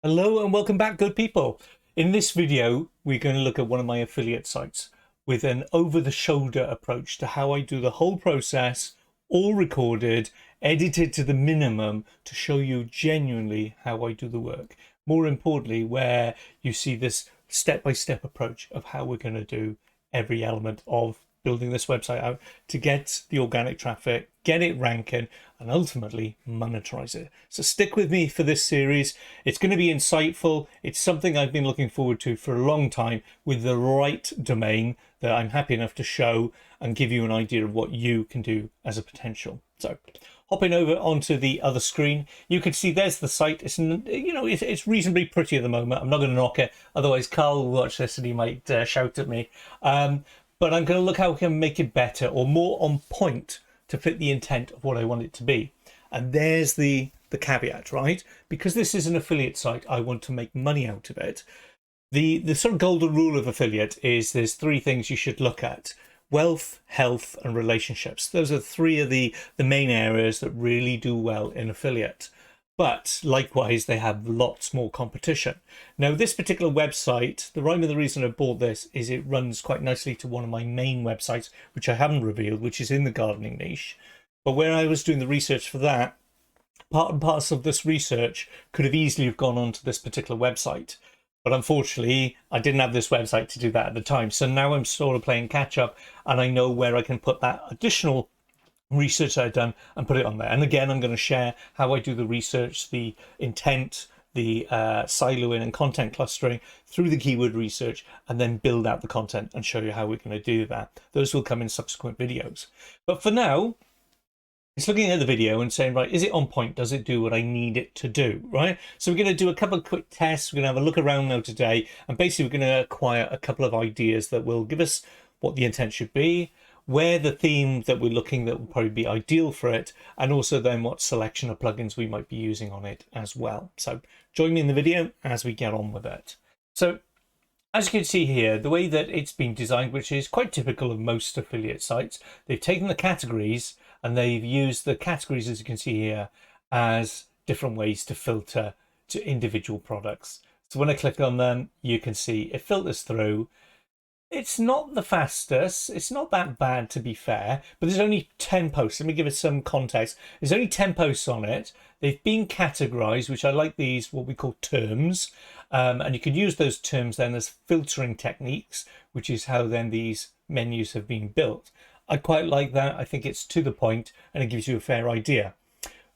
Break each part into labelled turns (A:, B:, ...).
A: Hello and welcome back, good people. In this video, we're going to look at one of my affiliate sites with an over-the-shoulder approach to how I do the whole process, all recorded, edited to the minimum to show you genuinely how I do the work. More importantly, where you see this step-by-step approach of how we're going to do every element of building this website out to get the organic traffic, get it ranking, and ultimately monetize it. So stick with me for this series. It's going to be insightful. It's something I've been looking forward to for a long time with the right domain that I'm happy enough to show and give you an idea of what you can do as a potential. So hopping over onto the other screen, you can see there's the site. It's reasonably pretty at the moment. I'm not going to knock it, otherwise Carl will watch this and he might shout at me. But I'm going to look how we can make it better or more on point to fit the intent of what I want it to be. And there's the caveat, right? Because this is an affiliate site, I want to make money out of it. The sort of golden rule of affiliate is there's three things you should look at: wealth, health, and relationships. Those are three of the main areas that really do well in affiliate. But likewise, they have lots more competition. Now, this particular website, the rhyme of the reason I bought this is it runs quite nicely to one of my main websites, which I haven't revealed, which is in the gardening niche. But where I was doing the research for that, part and parcel of this research could have easily have gone onto this particular website. But unfortunately, I didn't have this website to do that at the time. So now I'm sort of playing catch up and I know where I can put that additional research I've done and put it on there. And again, I'm going to share how I do the research, the intent, the siloing and content clustering through the keyword research, and then build out the content and show you how we're going to do that. Those will come in subsequent videos. But for now, it's looking at the video and saying, right, is it on point? Does it do what I need it to do, right? So we're going to do a couple of quick tests. We're going to have a look around now today. And basically, we're going to acquire a couple of ideas that will give us what the intent should be, where the theme that we're looking that will probably be ideal for it, and also then what selection of plugins we might be using on it as well. So join me in the video as we get on with it. So as you can see here, the way that it's been designed, which is quite typical of most affiliate sites, they've taken the categories and they've used the categories, as you can see here, as different ways to filter to individual products. So when I click on them, you can see it filters through. It's not the fastest. It's not that bad, to be fair, but there's only 10 posts. Let me give it some context. There's only 10 posts on it. They've been categorized, which I like these, what we call terms. And you can use those terms then as filtering techniques, which is how then these menus have been built. I quite like that. I think it's to the point and it gives you a fair idea.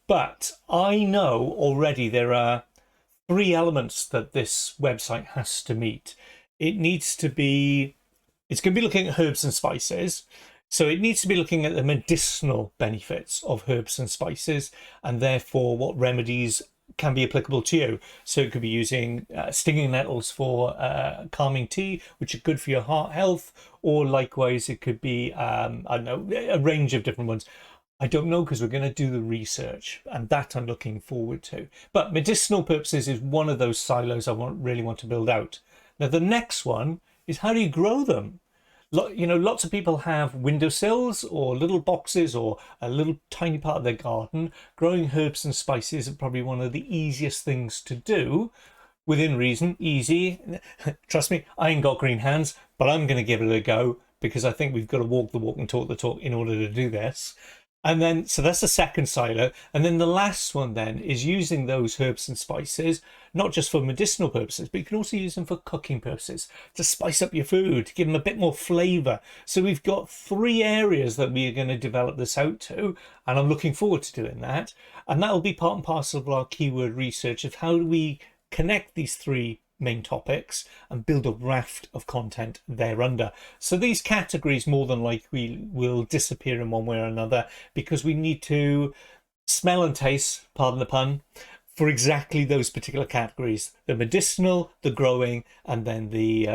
A: But I know already there are three elements that this website has to meet. It needs to be, it's going to be looking at herbs and spices. So it needs to be looking at the medicinal benefits of herbs and spices, and therefore what remedies can be applicable to you. So it could be using stinging nettles for calming tea, which are good for your heart health, or likewise it could be, I don't know, a range of different ones. I don't know, because we're going to do the research, and that I'm looking forward to. But medicinal purposes is one of those silos I really want to build out. Now, the next one is how do you grow them? Lots of people have windowsills or little boxes or a little tiny part of their garden. Growing herbs and spices is probably one of the easiest things to do, within reason, easy. Trust me, I ain't got green hands, but I'm going to give it a go because I think we've got to walk the walk and talk the talk in order to do this. And then, so that's the second silo. And then the last one then is using those herbs and spices, not just for medicinal purposes, but you can also use them for cooking purposes, to spice up your food, to give them a bit more flavor. So we've got three areas that we are going to develop this out to, and I'm looking forward to doing that. And that will be part and parcel of our keyword research of how do we connect these three main topics and build a raft of content thereunder. So these categories more than likely will disappear in one way or another, because we need to smell and taste, pardon the pun, for exactly those particular categories: the medicinal, the growing, and then the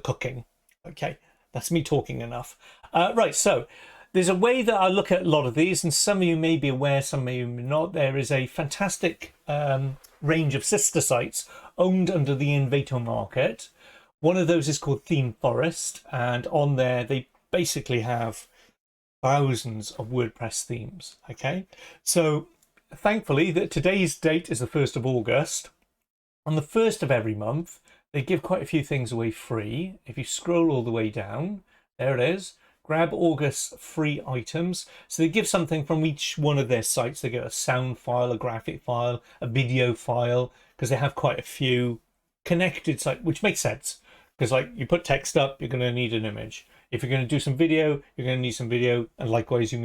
A: cooking. Okay, that's me talking enough. Right, so there's a way that I look at a lot of these, and some of you may be aware, some may not. There is a fantastic range of sister sites owned under the Invato market. One of those is called Themeforest, and on there they basically have thousands of WordPress themes. Okay, so thankfully that today's date is the 1st of August. on the 1st of every month, they give quite a few things away free. If you scroll all the way down, there it is. Grab August's free items. So they give something from each one of their sites. They get a sound file, a graphic file, a video file, because they have quite a few connected sites, which makes sense. Because like you put text up, you're going to need an image. If you're going to do some video, you're going to need some video. And likewise, you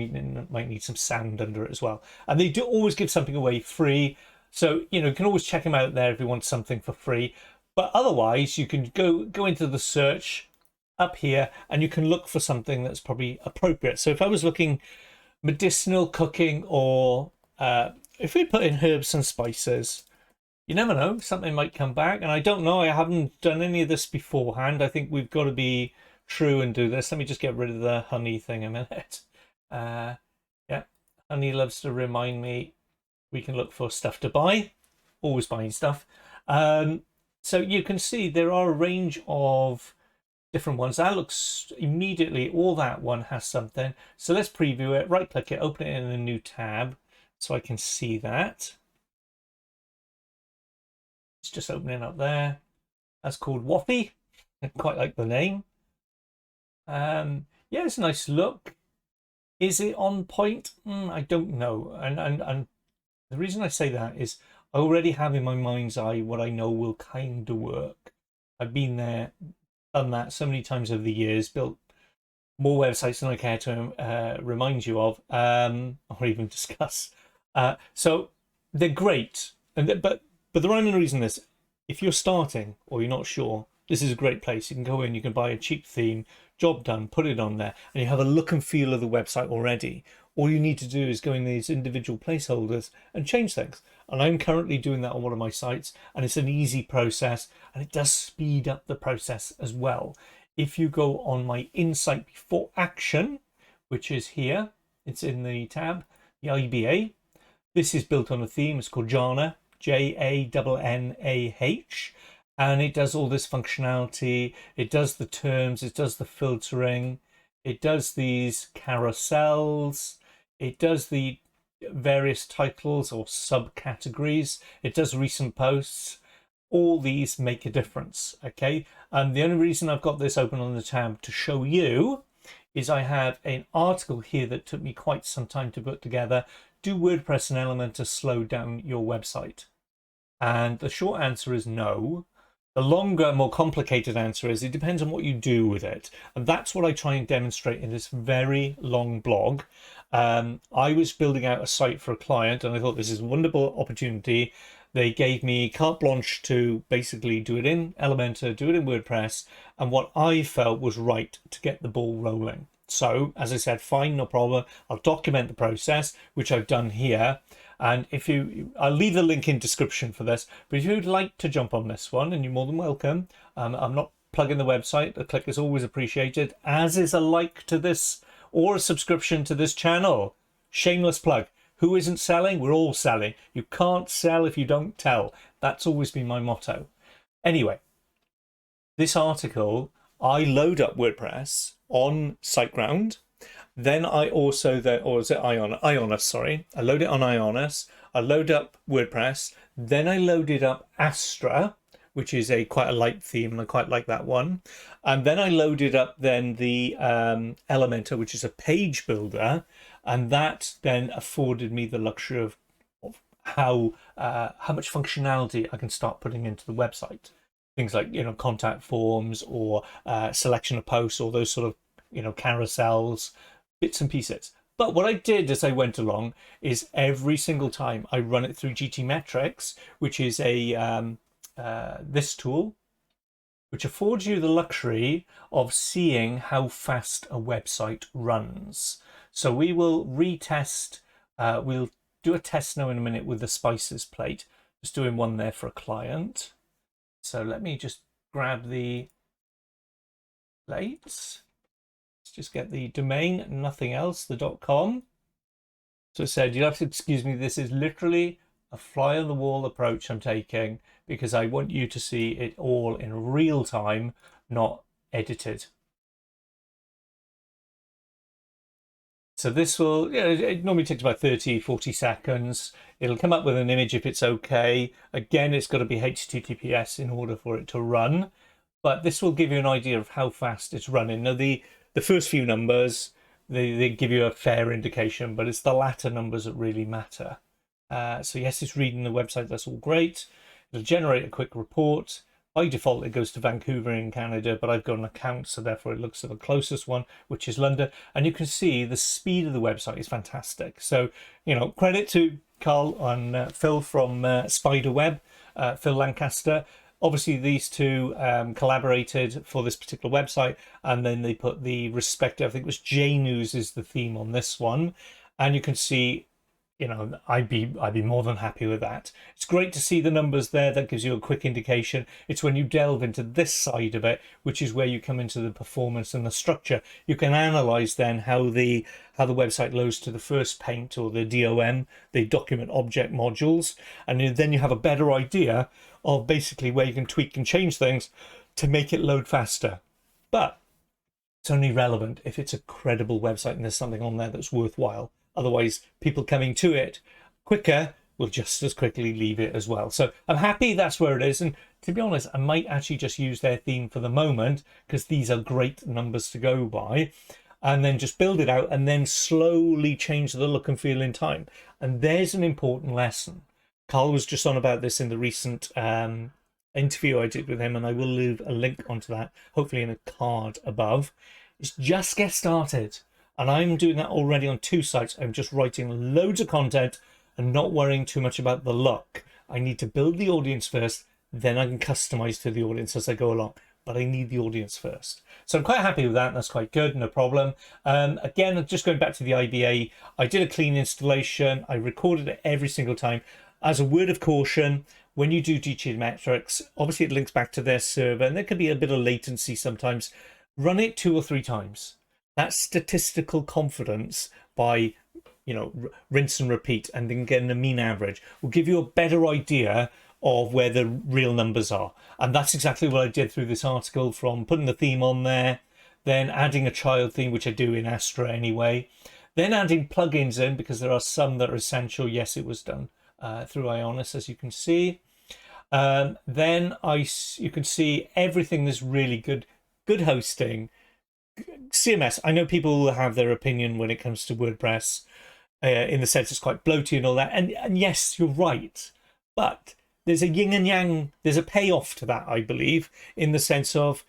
A: might need some sound under it as well. And they do always give something away free. So, you know, you can always check them out there if you want something for free. But otherwise, you can go into the search up here and you can look for something that's probably appropriate. So if I was looking medicinal cooking, or if we put in herbs and spices, you never know, something might come back. And I don't know, I haven't done any of this beforehand. I think we've got to be true and do this. Let me just get rid of the honey thing a minute. Yeah, honey loves to remind me we can look for stuff to buy. Always buying stuff. So you can see there are a range of different ones. That looks immediately, all that one has something. So let's preview it, right click it, open it in a new tab so I can see that. It's just opening up there. That's called Waffy. I quite like the name. Yeah, it's a nice look. Is it on point? I don't know. And the reason I say that is I already have in my mind's eye what I know will kind of work. I've been there, done that so many times over the years, built more websites than I care to remind you of, or even discuss. So they're great, but the rhyme and reason is, if you're starting or you're not sure, this is a great place. You can go in, you can buy a cheap theme, job done, put it on there, and you have a look and feel of the website already. All you need to do is go in these individual placeholders and change things. And I'm currently doing that on one of my sites, and it's an easy process, and it does speed up the process as well. If you go on my Insight Before Action, which is here, it's in the tab, the IBA. This is built on a theme. It's called Jannah, Jannah, and it does all this functionality. It does the terms, it does the filtering, it does these carousels, it does the various titles or subcategories, it does recent posts. All these make a difference, okay? And the only reason I've got this open on the tab to show you is I have an article here that took me quite some time to put together. Do WordPress and Elementor slow down your website? And the short answer is no. The longer, more complicated answer is it depends on what you do with it. And that's what I try and demonstrate in this very long blog. I was building out a site for a client, and I thought this is a wonderful opportunity. They gave me carte blanche to basically do it in Elementor, do it in WordPress, and what I felt was right to get the ball rolling. So, as I said, fine, no problem. I'll document the process, which I've done here. And if I'll leave the link in description for this, but if you'd like to jump on this one, and you're more than welcome, I'm not plugging the website. A click is always appreciated, as is a like to this or a subscription to this channel. Shameless plug. Who isn't selling? We're all selling. You can't sell if you don't tell. That's always been my motto. Anyway, this article, I load up WordPress on SiteGround. Then I also, or is it Ionos, sorry. I load it on Ionos. I load up WordPress. Then I loaded up Astra, which is quite a light theme, and I quite like that one. And then I loaded up then the Elementor, which is a page builder. And that then afforded me the luxury of how much functionality I can start putting into the website. Things like, you know, contact forms or selection of posts, or those sort of, you know, carousels, bits and pieces. But what I did as I went along is every single time I run it through GT Metrix, which is a this tool, which affords you the luxury of seeing how fast a website runs. So we will retest, we'll do a test now in a minute with the SpicesPlate, just doing one there for a client. So let me just grab the plates. Let's just get the domain, nothing else, the .com. So it said, you'll have to excuse me, this is literally a fly on the wall approach I'm taking, because I want you to see it all in real time, not edited. So this will, it normally takes about 30-40 seconds. It'll come up with an image if it's okay. Again, it's got to be HTTPS in order for it to run. But this will give you an idea of how fast it's running. Now, the first few numbers, they give you a fair indication, but it's the latter numbers that really matter. So yes, it's reading the website. That's all great. It'll generate a quick report. By default, it goes to Vancouver in Canada, but I've got an account, so therefore it looks at the closest one, which is London. And you can see the speed of the website is fantastic. So, credit to Carl and Phil from Spiderweb, Phil Lankester. Obviously, these two collaborated for this particular website, and then they put the respective, I think it was JNews is the theme on this one. And you can see, I'd be more than happy with that. It's great to see the numbers there. That gives you a quick indication. It's when you delve into this side of it, which is where you come into the performance and the structure. You can analyze then how the website loads to the first paint, or the DOM, the document object modules, and then you have a better idea of basically where you can tweak and change things to make it load faster. But it's only relevant if it's a credible website and there's something on there that's worthwhile. Otherwise, people coming to it quicker will just as quickly leave it as well. So I'm happy that's where it is. And to be honest, I might actually just use their theme for the moment, because these are great numbers to go by, and then just build it out and then slowly change the look and feel in time. And there's an important lesson. Carl was just on about this in the recent interview I did with him, and I will leave a link onto that, hopefully in a card above. It's just get started. And I'm doing that already on 2 sites. I'm just writing loads of content and not worrying too much about the look. I need to build the audience first, then I can customize to the audience as I go along. But I need the audience first. So I'm quite happy with that. That's quite good, no problem. Again, just going back to the IBA, I did a clean installation. I recorded it every single time. As a word of caution, when you do GT Metrix, obviously it links back to their server, and there could be a bit of latency sometimes. Run it 2 or 3 times. That statistical confidence by, rinse and repeat, and then getting a mean average will give you a better idea of where the real numbers are. And that's exactly what I did through this article, from putting the theme on there, then adding a child theme, which I do in Astra anyway, then adding plugins in, because there are some that are essential. Yes, it was done through Ionis, as you can see. Then you can see everything is really good hosting. CMS, I know people will have their opinion when it comes to WordPress, in the sense it's quite bloaty and all that. And yes, you're right. But there's a yin and yang, there's a payoff to that, I believe, in the sense of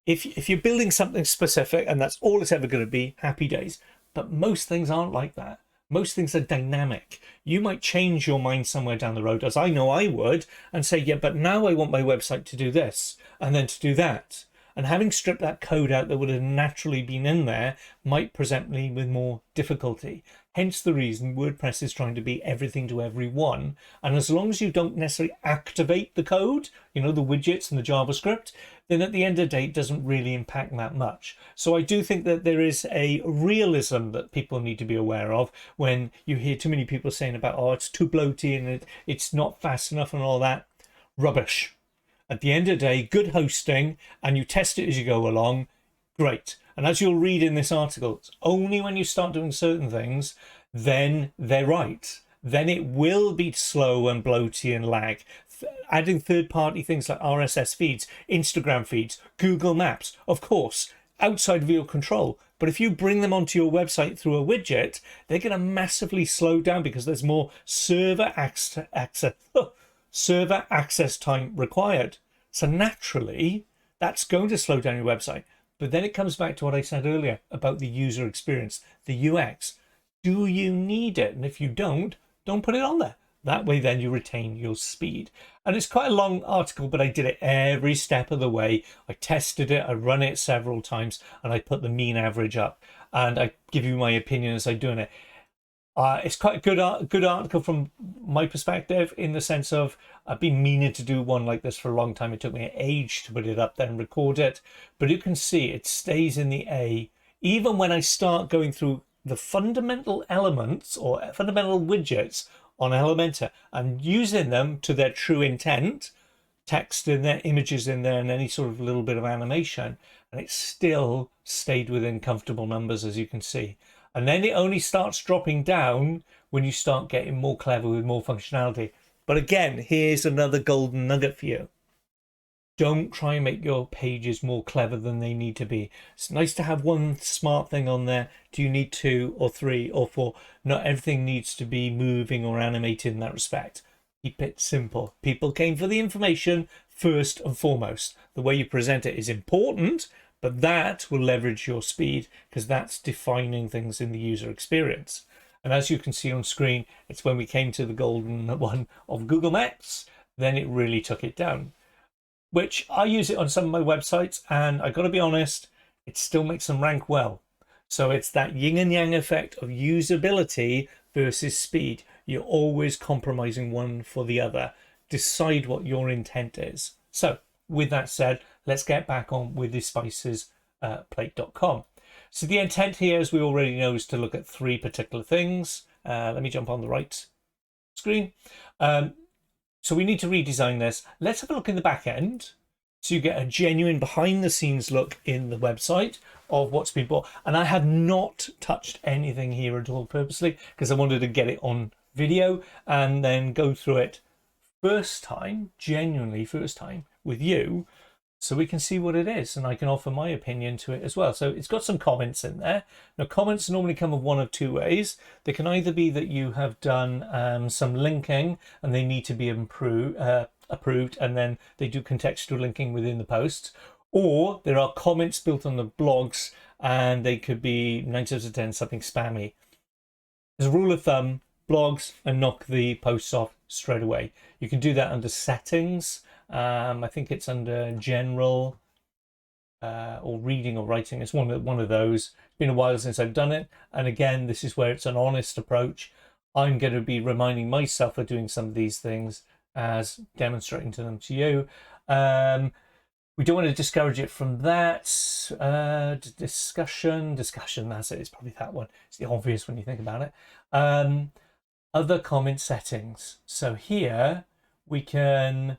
A: if you're building something specific and that's all it's ever going to be, happy days. But most things aren't like that. Most things are dynamic. You might change your mind somewhere down the road, as I know I would, and say, yeah, but now I want my website to do this and then to do that. And having stripped that code out that would have naturally been in there might present me with more difficulty. Hence the reason WordPress is trying to be everything to everyone. And as long as you don't necessarily activate the code, the widgets and the JavaScript, then at the end of the day, it doesn't really impact that much. So I do think that there is a realism that people need to be aware of when you hear too many people saying about, oh, it's too bloaty and it's not fast enough and all that. Rubbish. At the end of the day, good hosting, and you test it as you go along, great. And as you'll read in this article, it's only when you start doing certain things, then they're right. Then it will be slow and bloaty and lag. Adding third-party things like RSS feeds, Instagram feeds, Google Maps, of course, outside of your control. But if you bring them onto your website through a widget, they're going to massively slow down because there's more server access time required. So naturally, that's going to slow down your website. But then it comes back to what I said earlier about the user experience, the UX. Do you need it? And if you don't put it on there. That way then you retain your speed. And it's quite a long article, but I did it every step of the way. I tested it, I run it several times, and I put the mean average up. And I give you my opinion as I'm doing it. It's quite a good article from my perspective, in the sense of I've been meaning to do one like this for a long time. It took me an age to put it up, then record it. But you can see it stays in the A. Even when I start going through the fundamental elements or fundamental widgets on Elementor and using them to their true intent, text in there, images in there, and any sort of little bit of animation, and it still stayed within comfortable numbers, as you can see. And then it only starts dropping down when you start getting more clever with more functionality. But again, here's another golden nugget for you. Don't try and make your pages more clever than they need to be. It's nice to have one smart thing on there. Do you need 2 or 3 or 4? Not everything needs to be moving or animated in that respect. Keep it simple. People came for the information first and foremost. The way you present it is important, but that will leverage your speed because that's defining things in the user experience. And as you can see on screen, it's when we came to the golden one of Google Maps, then it really took it down, which I use it on some of my websites. And I got to be honest, it still makes them rank well. So it's that yin and yang effect of usability versus speed. You're always compromising one for the other. Decide what your intent is. So with that said, let's get back on with the SpicesPlate.com. So the intent here, as we already know, is to look at 3 particular things. Let me jump on the right screen. So we need to redesign this. Let's have a look in the back end so you get a genuine behind the scenes look in the website of what's been bought. And I have not touched anything here at all purposely because I wanted to get it on video and then go through it first time, genuinely first time with you, so we can see what it is and I can offer my opinion to it as well. So it's got some comments in there. Now comments normally come of one of 2 ways. They can either be that you have done some linking and they need to be approved, and then they do contextual linking within the posts, or there are comments built on the blogs and they could be 9 out of 10 something spammy. As a rule of thumb, blogs and knock the posts off straight away. You can do that under settings. I think it's under general or reading or writing. It's one of those. It's been a while since I've done it. And again, this is where it's an honest approach. I'm going to be reminding myself of doing some of these things as demonstrating to them to you. We don't want to discourage it from that. Discussion, that's it. It's probably that one. It's the obvious when you think about it. Other comment settings. So here we can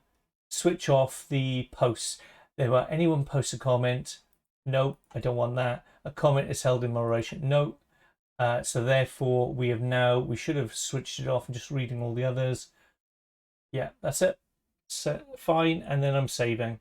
A: switch off the posts. Anyone posts a comment? No, I don't want that. A comment is held in moderation. No. So therefore we should have switched it off and just reading all the others. Yeah, that's it. So fine. And then I'm saving.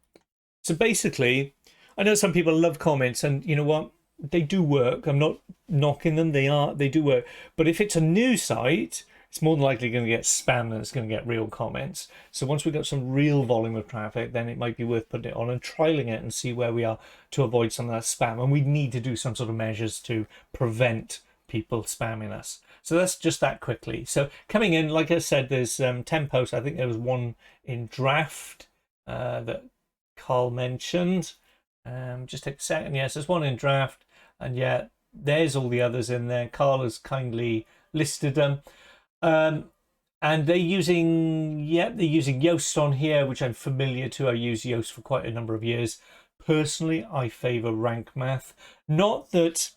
A: So basically, I know some people love comments, and you know what? They do work. I'm not knocking them. They do work. But if it's a new site, it's more than likely going to get spam than it's going to get real comments. So once we've got some real volume of traffic, then it might be worth putting it on and trialing it and see where we are to avoid some of that spam. And we need to do some sort of measures to prevent people spamming us. So that's just that quickly. So coming in, like I said, there's 10 posts. I think there was one in draft that Carl mentioned. Just take a second. Yes, there's one in draft. And yeah, there's all the others in there. Carl has kindly listed them. And they're using Yoast on here, which I'm familiar to. I use Yoast for quite a number of years. Personally, I favor rank math. Not that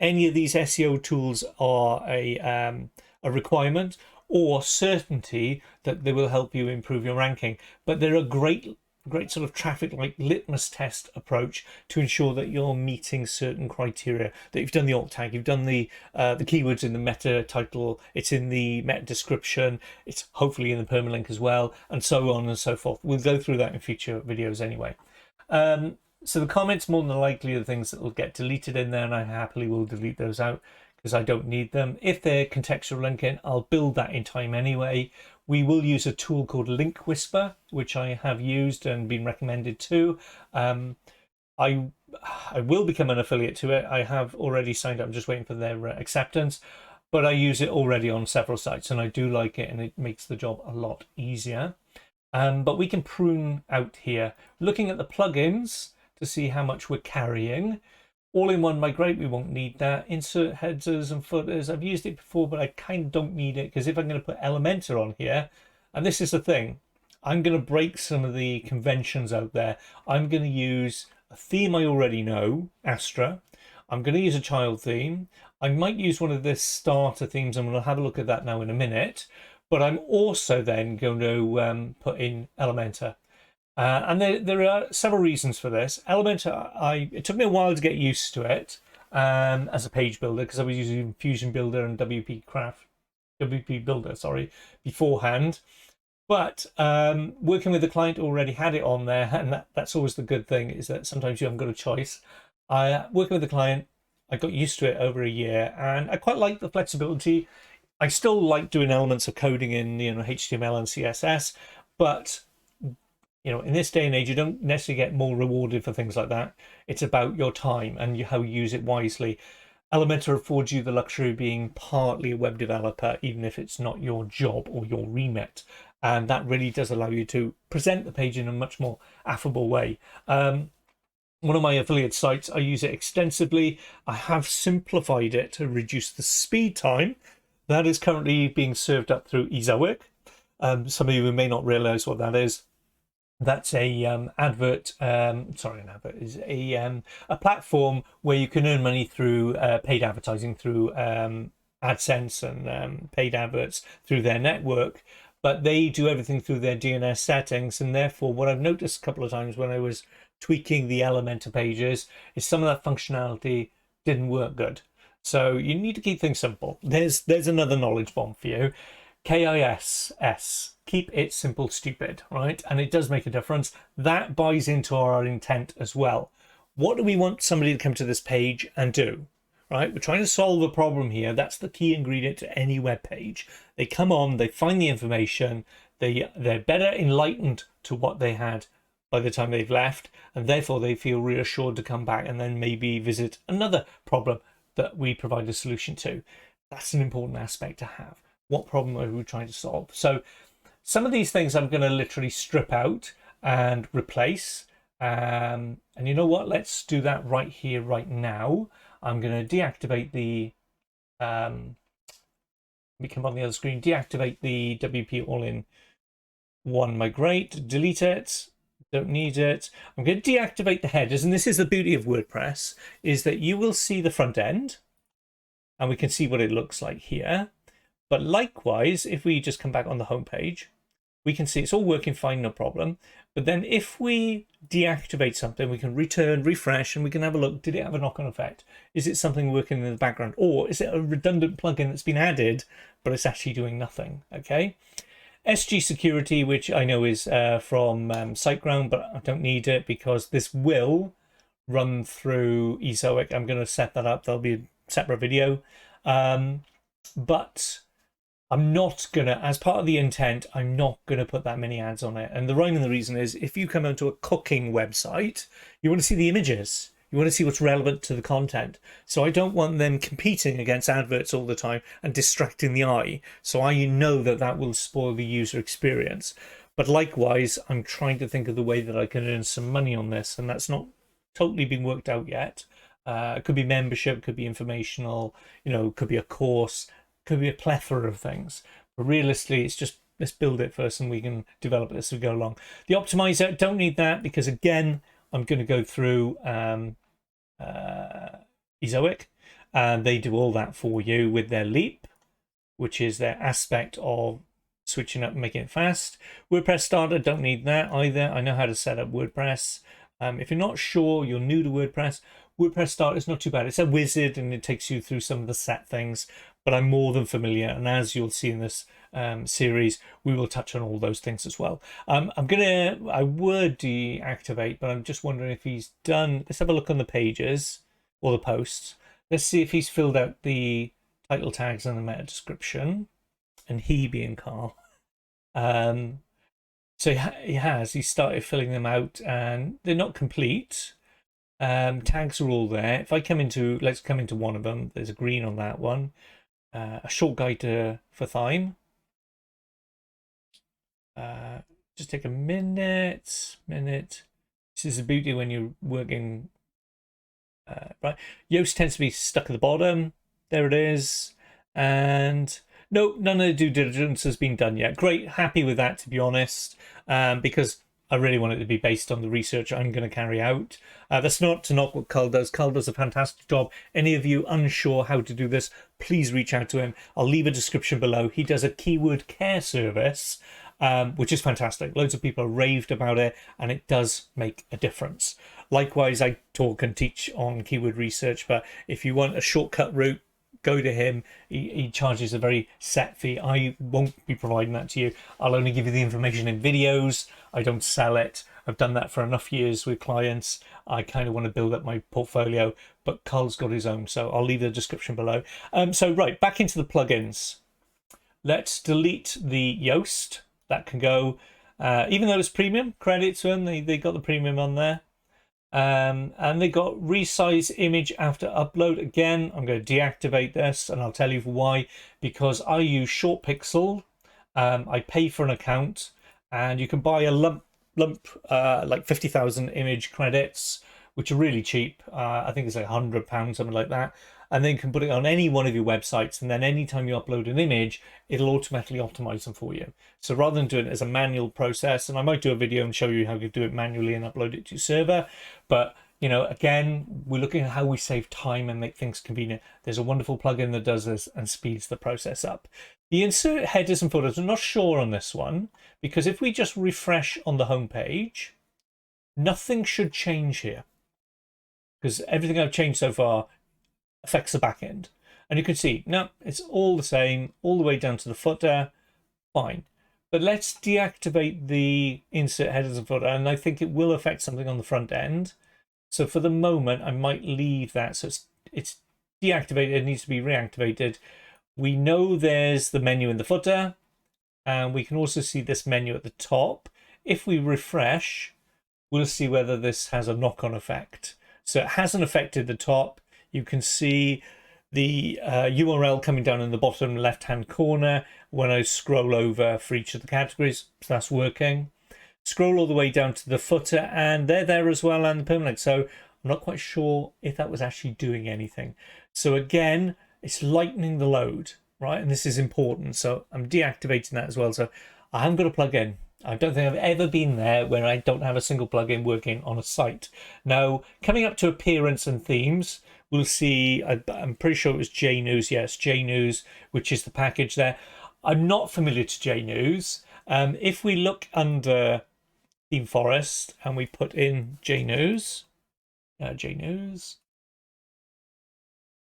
A: any of these SEO tools are a requirement or certainty that they will help you improve your ranking, but they're a great sort of traffic like litmus test approach to ensure that you're meeting certain criteria, that you've done the alt tag, you've done the keywords in the meta title, it's in the meta description, it's hopefully in the permalink as well, and so on and so forth. We'll go through that in future videos anyway. So the comments more than likely are the things that will get deleted in there, and I happily will delete those out because I don't need them. If they're contextual linking, I'll build that in time anyway. We will use a tool called Link Whisper, which I have used and been recommended to. I will become an affiliate to it. I have already signed up. I'm just waiting for their acceptance. But I use it already on several sites, and I do like it, and it makes the job a lot easier. But we can prune out here. Looking at the plugins to see how much we're carrying. All-in-one migrate, we won't need that. Insert headers and footers. I've used it before, but I kind of don't need it because if I'm going to put Elementor on here, and this is the thing, I'm going to break some of the conventions out there. I'm going to use a theme I already know, Astra. I'm going to use a child theme. I might use one of the starter themes. I'm going to have a look at that now in a minute. But I'm also then going to put in Elementor. And there are several reasons for this. Elementor, it took me a while to get used to it. as a page builder because I was using Fusion Builder and WP Builder, sorry, beforehand. But working with the client already had it on there, and that's always the good thing, is that sometimes you haven't got a choice. Working with the client, I got used to it over a year, and I quite like the flexibility. I still like doing elements of coding in HTML and CSS, but in this day and age, you don't necessarily get more rewarded for things like that. It's about your time and how you use it wisely. Elementor affords you the luxury of being partly a web developer, even if it's not your job or your remit. And that really does allow you to present the page in a much more affable way. One of my affiliate sites, I use it extensively. I have simplified it to reduce the speed time. That is currently being served up through Ezoic. Some of you may not realize what that is. That's a is a platform where you can earn money through paid advertising, through AdSense and paid adverts through their network. But they do everything through their DNS settings, and therefore what I've noticed a couple of times when I was tweaking the Elementor pages is some of that functionality didn't work good. So you need to keep things simple. There's another knowledge bomb for you. KISS, keep it simple, stupid, right? And it does make a difference. That buys into our intent as well. What do we want somebody to come to this page and do? Right? We're trying to solve a problem here. That's the key ingredient to any web page. They come on, they find the information, they're better enlightened to what they had by the time they've left, and therefore they feel reassured to come back and then maybe visit another problem that we provide a solution to. That's an important aspect to have. What problem are we trying to solve? So some of these things I'm going to literally strip out and replace. And you know what? Let's do that right here, right now. I'm going to deactivate the, let me come on the other screen, deactivate the WP all-in-one migrate, delete it, don't need it. I'm going to deactivate the headers, and this is the beauty of WordPress, is that you will see the front end, and we can see what it looks like here. But likewise, if we just come back on the home page, we can see it's all working fine, no problem. But then if we deactivate something, we can return, refresh, and we can have a look. Did it have a knock-on effect? Is it something working in the background? Or is it a redundant plugin that's been added, but it's actually doing nothing? Okay. SG security, which I know is from SiteGround, but I don't need it because this will run through Ezoic. I'm going to set that up. There'll be a separate video. But I'm not going to, as part of the intent, I'm not going to put that many ads on it. And the rhyme and the reason is, if you come onto a cooking website, you want to see the images. You want to see what's relevant to the content. So I don't want them competing against adverts all the time and distracting the eye. So I know that that will spoil the user experience. But likewise, I'm trying to think of the way that I can earn some money on this. And that's not totally been worked out yet. It could be membership, could be informational, could be a course, could be a plethora of things. But realistically, it's just, let's build it first and we can develop it as we go along. The optimizer, don't need that because, again, I'm going to go through Ezoic, and they do all that for you with their Leap, which is their aspect of switching up and making it fast. WordPress Starter, don't need that either. I know how to set up WordPress. If you're not sure, you're new to WordPress, WordPress Starter is not too bad. It's a wizard and it takes you through some of the set things, but I'm more than familiar. And as you'll see in this series, we will touch on all those things as well. I would deactivate, but I'm just wondering if he's done. Let's have a look on the pages or the posts. Let's see if he's filled out the title tags and the meta description, and he being Carl. So he has. He started filling them out, and they're not complete. Tags are all there. If I come into, let's come into one of them. There's a green on that one. A short guide for Theme. Just take a minute. This is the beauty when you're working. Right, Yoast tends to be stuck at the bottom. There it is, and no, none of the due diligence has been done yet. Great, happy with that, to be honest, because I really want it to be based on the research I'm going to carry out. That's not to knock what Carl does. Carl does a fantastic job. Any of you unsure how to do this, please reach out to him. I'll leave a description below. He does a keyword care service which is fantastic. Loads of people have raved about it, and it does make a difference. Likewise, I talk and teach on keyword research, but if you want a shortcut route, go to him. He charges a very set fee. I won't be providing that to you. I'll only give you the information in videos. I don't sell it. I've done that for enough years with clients. I kind of want to build up my portfolio, but Carl's got his own, so I'll leave the description below. So right, back into the plugins. Let's delete the Yoast. That can go, even though it's premium, credit to them, they got the premium on there. And they got resize image after upload. Again, I'm going to deactivate this, and I'll tell you why. Because I use Short Pixel. I pay for an account, and you can buy a lump like 50,000 image credits, which are really cheap. I think it's like £100, something like that. And then you can put it on any one of your websites, and then anytime you upload an image, it'll automatically optimize them for you. So rather than doing it as a manual process, and I might do a video and show you how to do it manually and upload it to your server, but you know, again, we're looking at how we save time and make things convenient. There's a wonderful plugin that does this and speeds the process up. The insert headers and footers, I'm not sure on this one, because if we just refresh on the home page, nothing should change here, because everything I've changed so far affects the back end. And you can see, no, it's all the same, all the way down to the footer, fine. But let's deactivate the insert headers and footer, and I think it will affect something on the front end. So for the moment, I might leave that. So it's deactivated, it needs to be reactivated. We know there's the menu in the footer, and we can also see this menu at the top. If we refresh, we'll see whether this has a knock-on effect. So it hasn't affected the top. You can see the URL coming down in the bottom left-hand corner when I scroll over for each of the categories. So that's working. Scroll all the way down to the footer, and they're there as well, and the permalink. So I'm not quite sure if that was actually doing anything. So again, it's lightening the load, right? And this is important. So I'm deactivating that as well. So I haven't got a plugin. I don't think I've ever been there where I don't have a single plugin working on a site. Now, coming up to appearance and themes, we'll see, I'm pretty sure it was JNews. Yes, JNews, which is the package there. I'm not familiar to JNews. If we look under Themeforest and we put in JNews,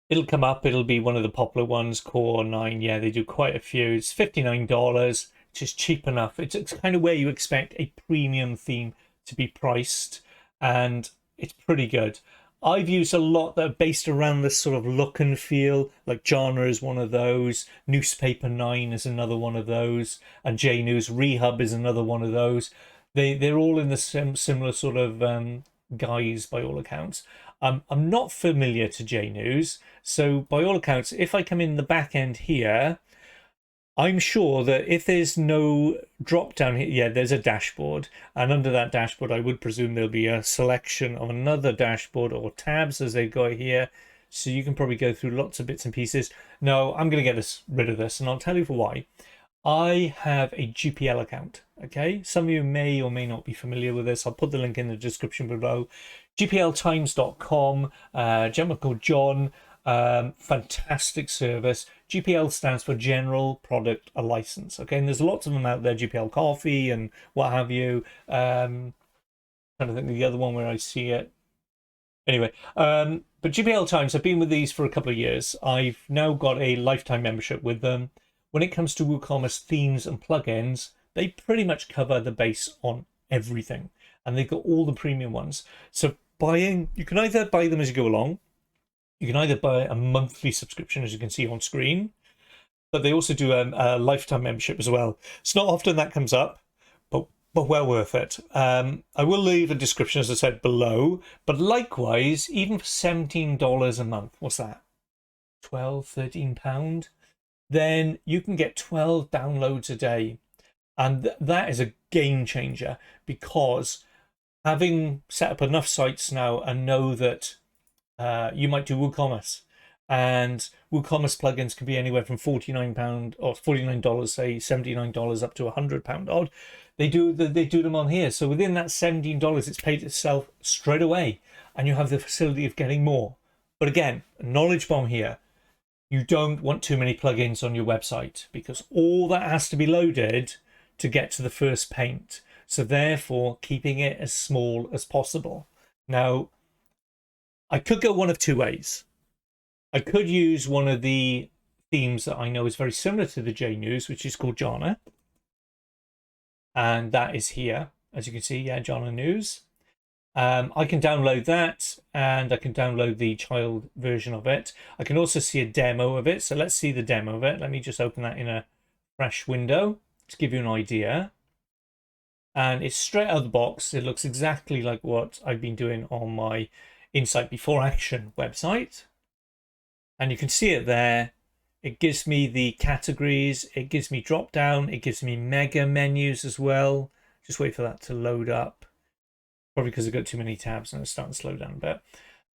A: it'll come up. It'll be one of the popular ones, Core 9. Yeah, they do quite a few. It's $59, which is cheap enough. It's kind of where you expect a premium theme to be priced, and it's pretty good. I've used a lot that are based around this sort of look and feel, like Jannah is one of those, Newspaper 9 is another one of those, and JNews Rehub is another one of those. They're all in the similar sort of guise by all accounts. I'm not familiar to JNews, so by all accounts, if I come in the back end here, I'm sure that if there's no drop down here, yeah, there's a dashboard. And under that dashboard, I would presume there'll be a selection of another dashboard or tabs as they go here. So you can probably go through lots of bits and pieces. No, I'm going to get rid of this, and I'll tell you for why. I have a GPL account, okay? Some of you may or may not be familiar with this. I'll put the link in the description below. GPLTimes.com, gentleman called John. Fantastic service. GPL stands for General Product License. Okay, and there's lots of them out there, GPL Coffee and what have you. Trying to think of the other one where I see it. Anyway, but GPL Times, I've been with these for a couple of years. I've now got a lifetime membership with them. When it comes to WooCommerce themes and plugins, they pretty much cover the base on everything, and they've got all the premium ones. So you can either buy them as you go along. You can either buy a monthly subscription, as you can see on screen, but they also do a lifetime membership as well. It's not often that comes up, but well worth it. I will leave a description, as I said, below, but likewise, even for $17 a month, what's that? 12, 13 pound? Then you can get 12 downloads a day. And that is a game changer, because having set up enough sites now and know that you might do WooCommerce, and WooCommerce plugins can be anywhere from £49 or $49, say $79 up to £100 odd. They do them on here. So within that $17, it's paid itself straight away, and you have the facility of getting more. But again, knowledge bomb here. You don't want too many plugins on your website, because all that has to be loaded to get to the first paint. So therefore, keeping it as small as possible. Now, I could go one of two ways. I could use one of the themes that I know is very similar to the JNews, which is called Jannah. And that is here, as you can see, yeah, Jannah News. I can download that, and I can download the child version of it. I can also see a demo of it. So let's see the demo of it. Let me just open that in a fresh window to give you an idea. And it's straight out of the box. It looks exactly like what I've been doing on my Insight Before Action website. And you can see it there. It gives me the categories. It gives me drop down. It gives me mega menus as well. Just wait for that to load up. Probably because I've got too many tabs and it's starting to slow down a bit.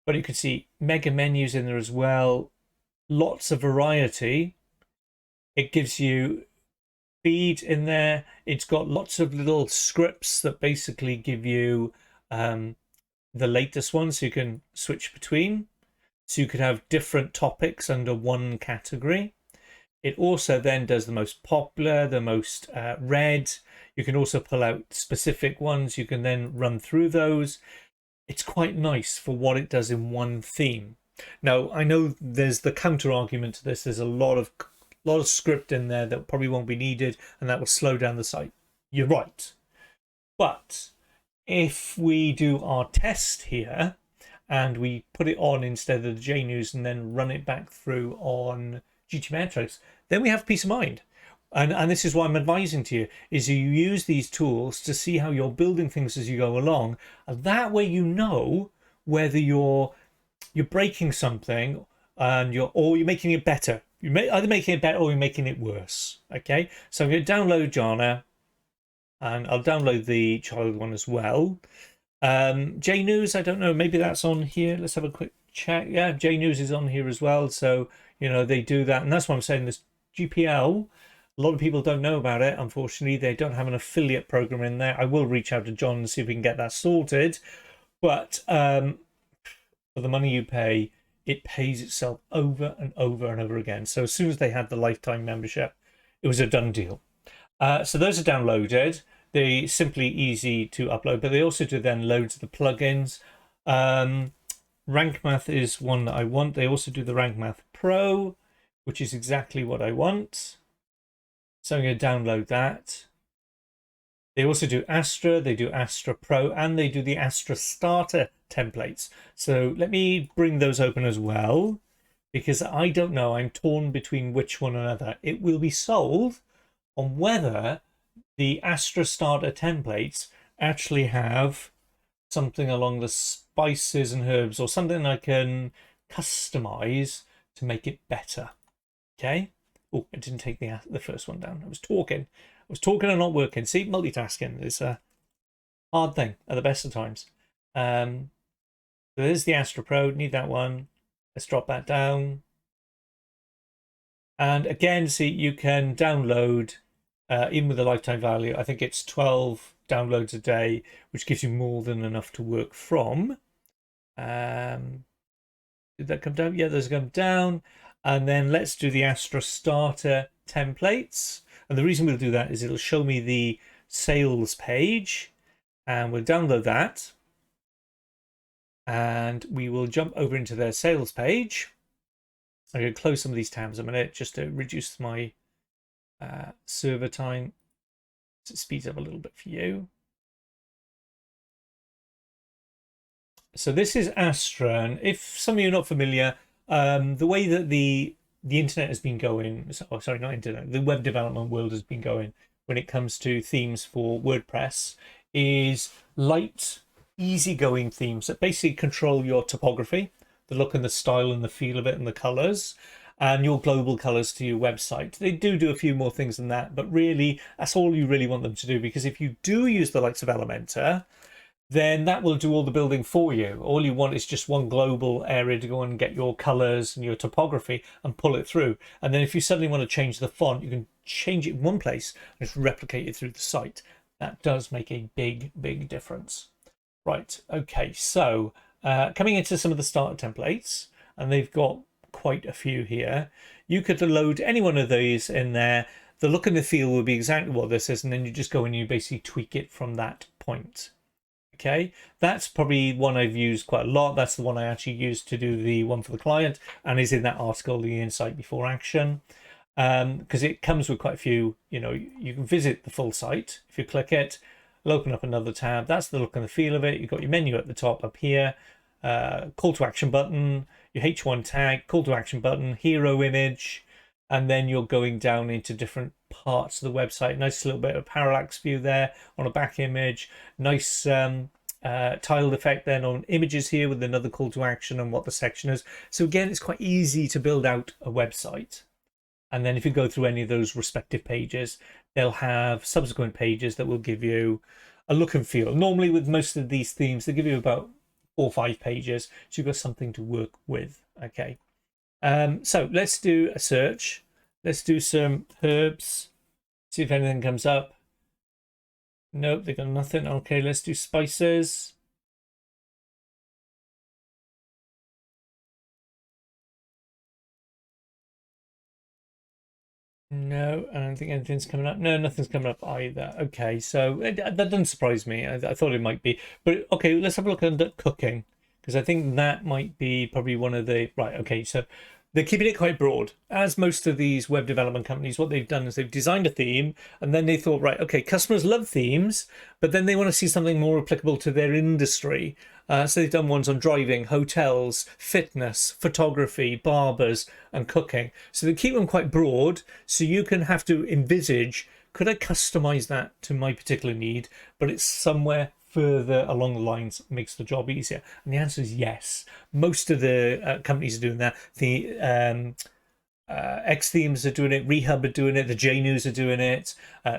A: But you can see mega menus in there as well. Lots of variety. It gives you feed in there. It's got lots of little scripts that basically give you the latest ones, so you can switch between. So you could have different topics under one category. It also then does the most popular, the most read. You can also pull out specific ones. You can then run through those. It's quite nice for what it does in one theme. Now, I know there's the counter argument to this. There's a lot of script in there that probably won't be needed, and that will slow down the site. You're right. But if we do our test here and we put it on instead of the JNews and then run it back through on GT Metrix, then we have peace of mind. And this is what I'm advising to you, is you use these tools to see how you're building things as you go along. And that way you know whether you're breaking something and you're making it better. You're either making it better or you're making it worse. Okay, so I'm going to download Jannah, and I'll download the child one as well. JNews, I don't know, maybe that's on here. Let's have a quick check. Yeah, JNews is on here as well. So, you know, they do that. And that's what I'm saying, this GPL, a lot of people don't know about it. Unfortunately, they don't have an affiliate program in there. I will reach out to John and see if we can get that sorted. But for the money you pay, it pays itself over and over and over again. So as soon as they had the lifetime membership, it was a done deal. So those are downloaded. They're simply easy to upload, but they also do then loads of the plugins. Rank Math is one that I want. They also do the Rank Math Pro, which is exactly what I want. So I'm going to download that. They also do Astra, they do Astra Pro, and they do the Astra Starter templates. So let me bring those open as well, because I don't know, I'm torn between which one or another. It will be sold on whether the Astra Starter templates actually have something along the spices and herbs or something I can customize to make it better. Okay. Oh, I didn't take the first one down. I was talking and not working. See, multitasking is a hard thing at the best of times. So there's the Astra Pro. Need that one. Let's drop that down. And again, see, you can download, even with the lifetime value, I think it's 12 downloads a day, which gives you more than enough to work from. Did that come down? Yeah, those come down. And then let's do the Astra Starter templates. And the reason we'll do that is it'll show me the sales page, and we'll download that. And we will jump over into their sales page. I'm going to close some of these tabs a minute just to reduce my server time, so it speeds up a little bit for you. So this is Astra, and if some of you are not familiar, the way that the internet has been going, oh sorry, not internet, the web development world has been going when it comes to themes for WordPress is light, easygoing themes that basically control your topography, the look and the style and the feel of it and the colors, and your global colors to your website. They do a few more things than that, but really that's all you really want them to do, because if you do use the likes of Elementor, then that will do all the building for you. All you want is just one global area to go and get your colors and your topography and pull it through. And then if you suddenly want to change the font, you can change it in one place and just replicate it through the site. That does make a big difference. Right, okay, so coming into some of the starter templates, and they've got quite a few here. You could load any one of these in there. the look and the feel will be exactly what this is, and then you just go and you basically tweak it from that point. Okay, that's probably one I've used quite a lot. That's the one I actually used to do the one for the client, and is in that article, the insight before action, because it comes with quite a few. You know, you can visit the full site. If you click it, it'll open up another tab. That's the look and the feel of it. You've got your menu at the top up here, call to action button, your H1 tag, call to action button, hero image, and then you're going down into different parts of the website. Nice little bit of parallax view there on a back image. Nice tiled effect then on images here with another call to action and what the section is. So again, it's quite easy to build out a website. And then if you go through any of those respective pages, they'll have subsequent pages that will give you a look and feel. Normally with most of these themes, they give you about 4 or 5 pages. So you've got something to work with. Okay. So let's do a search. Let's do some herbs. See if anything comes up. Nope, they got nothing. Okay, let's do spices. No, I don't think anything's coming up. No, nothing's coming up either. Okay, so that doesn't surprise me. I thought it might be. But okay, let's have a look at cooking, because I think that might be probably one of the... Right, okay, so they're keeping it quite broad. As most of these web development companies, what they've done is they've designed a theme, and then they thought, right, okay, customers love themes, but then they want to see something more applicable to their industry. So they've done ones on driving, hotels, fitness, photography, barbers, and cooking. So they keep them quite broad, so you can have to envisage, could I customize that to my particular need, but it's somewhere further along the lines, makes the job easier? And the answer is yes. Most of the companies are doing that. The X Themes are doing it, Rehab are doing it, the JNews are doing it,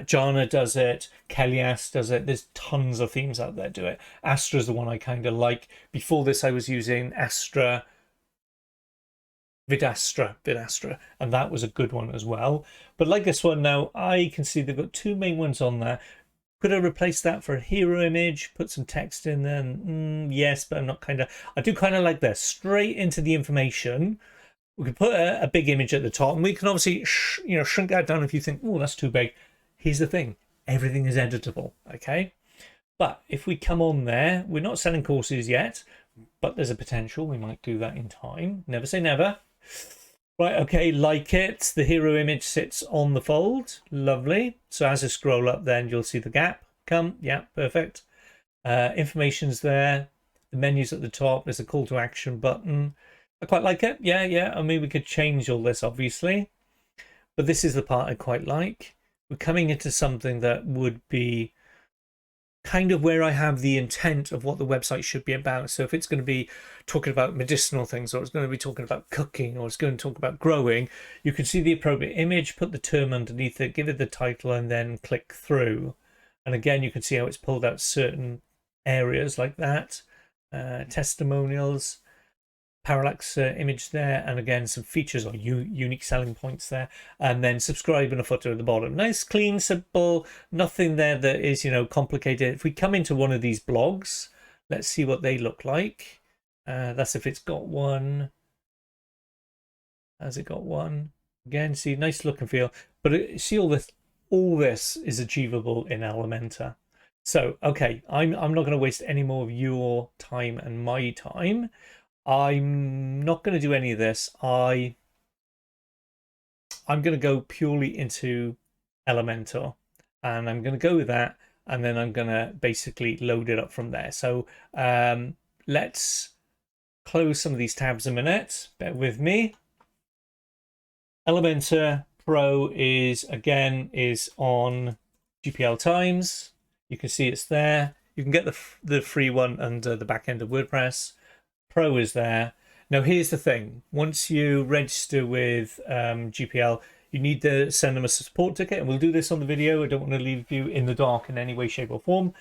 A: Jannah does it, Kellyas does it. There's tons of themes out there do it. Astra is the one I kind of like. Before this, I was using Astra, Vidastra, and that was a good one as well. But like this one now, I can see they've got 2 main ones on there. Could I replace that for a hero image, put some text in there? Yes, but I'm not I do kind of like this, straight into the information. We could put a big image at the top, and we can obviously shrink that down if you think, oh, that's too big. Here's the thing, everything is editable, okay? But if we come on there, we're not selling courses yet, but there's a potential we might do that in time. Never say never. Right, okay, like it. The hero image sits on the fold. Lovely. So as I scroll up, then you'll see the gap come. Yeah, perfect. Information's there. The menu's at the top. There's a call to action button. I quite like it. Yeah. I mean, we could change all this, obviously. But this is the part I quite like. We're coming into something that would be kind of where I have the intent of what the website should be about. So if it's going to be talking about medicinal things, or it's going to be talking about cooking, or it's going to talk about growing, you can see the appropriate image, put the term underneath it, give it the title, and then click through. And again, you can see how it's pulled out certain areas like that. Testimonials, parallax image there, and again some features or unique selling points there, and then subscribe and a footer at the bottom. Nice, clean, simple, nothing there that is complicated. If we come into one of these blogs, let's see what they look like. That's if it's got one. Has it got one? Again, see, nice look and feel, but see, all this is achievable in Elementor. So okay, I'm not going to waste any more of your time and my time. I'm not going to do any of this. I'm going to go purely into Elementor, and I'm going to go with that, and then I'm going to basically load it up from there. So let's close some of these tabs a minute. Bear with me. Elementor Pro is on GPL Times. You can see it's there. You can get the free one under the back end of WordPress. Pro is there. Now here's the thing, once you register with GPL, you need to send them a support ticket, and we'll do this on the video. I don't want to leave you in the dark in any way, shape or form.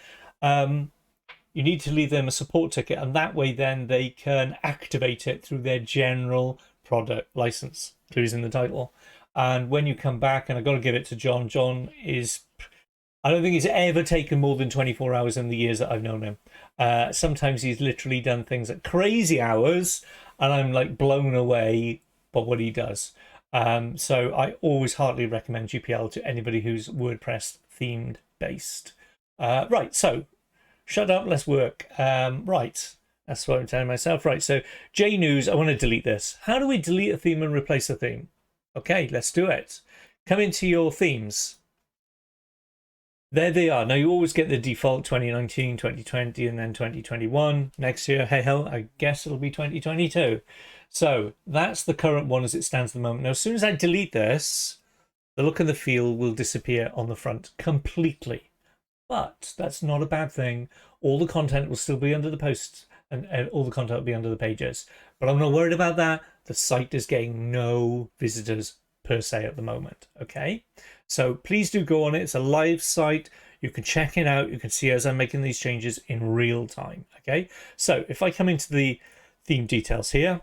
A: You need to leave them a support ticket, and that way then they can activate it through their general product license, including the title. And when you come back, and I've got to give it to John, I don't think he's ever taken more than 24 hours in the years that I've known him. Sometimes he's literally done things at crazy hours, and I'm like blown away by what he does. So I always heartily recommend GPL to anybody who's WordPress themed based. Right, so shut up, let's work. Right, that's what I'm telling myself. Right, so JNews, I want to delete this. How do we delete a theme and replace a theme? Okay, let's do it. Come into your themes. There they are. Now you always get the default 2019, 2020, and then 2021. Next year, hey ho, I guess it'll be 2022. So that's the current one as it stands at the moment. Now, as soon as I delete this, the look and the feel will disappear on the front completely. But that's not a bad thing. All the content will still be under the posts and all the content will be under the pages. But I'm not worried about that. The site is getting no visitors per se at the moment. Okay, so please do go on it. It's a live site. You can check it out. You can see as I'm making these changes in real time. Okay, so if I come into the theme details here,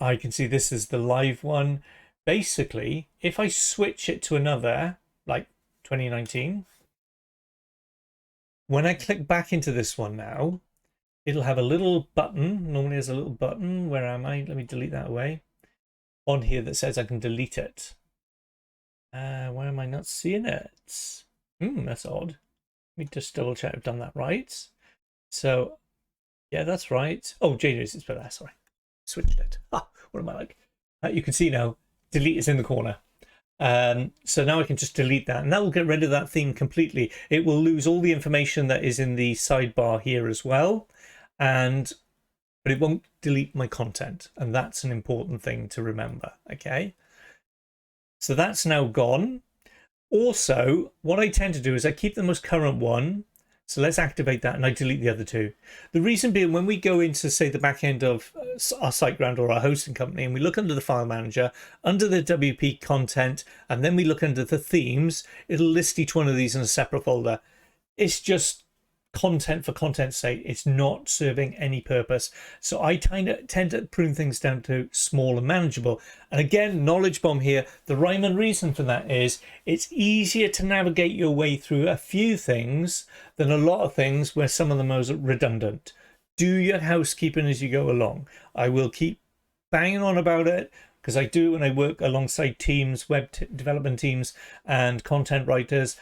A: I can see this is the live one. Basically, if I switch it to another, like 2019, when I click back into this one now, it'll have a little button. Normally there's a little button. Where am I? Let me delete that away. On here that says I can delete it. Why am I not seeing it? That's odd. Let me just double check I've done that right. So, yeah, that's right. Oh, JNews is better. Sorry. Switched it. What am I like? You can see now, delete is in the corner. So now I can just delete that, and that will get rid of that theme completely. It will lose all the information that is in the sidebar here as well, but it won't delete my content, and that's an important thing to remember. Okay, so that's now gone. Also, what I tend to do is I keep the most current one. So let's activate that, and I delete the other two. The reason being, when we go into, say, the back end of our SiteGround or our hosting company, and we look under the file manager, under the WP content, and then we look under the themes, it'll list each one of these in a separate folder. It's just content for content's sake. It's not serving any purpose. So I tend to prune things down to small and manageable. And again, knowledge bomb here. The rhyme and reason for that is it's easier to navigate your way through a few things than a lot of things where some of them are redundant. Do your housekeeping as you go along. I will keep banging on about it because I do when I work alongside teams, web development teams and content writers.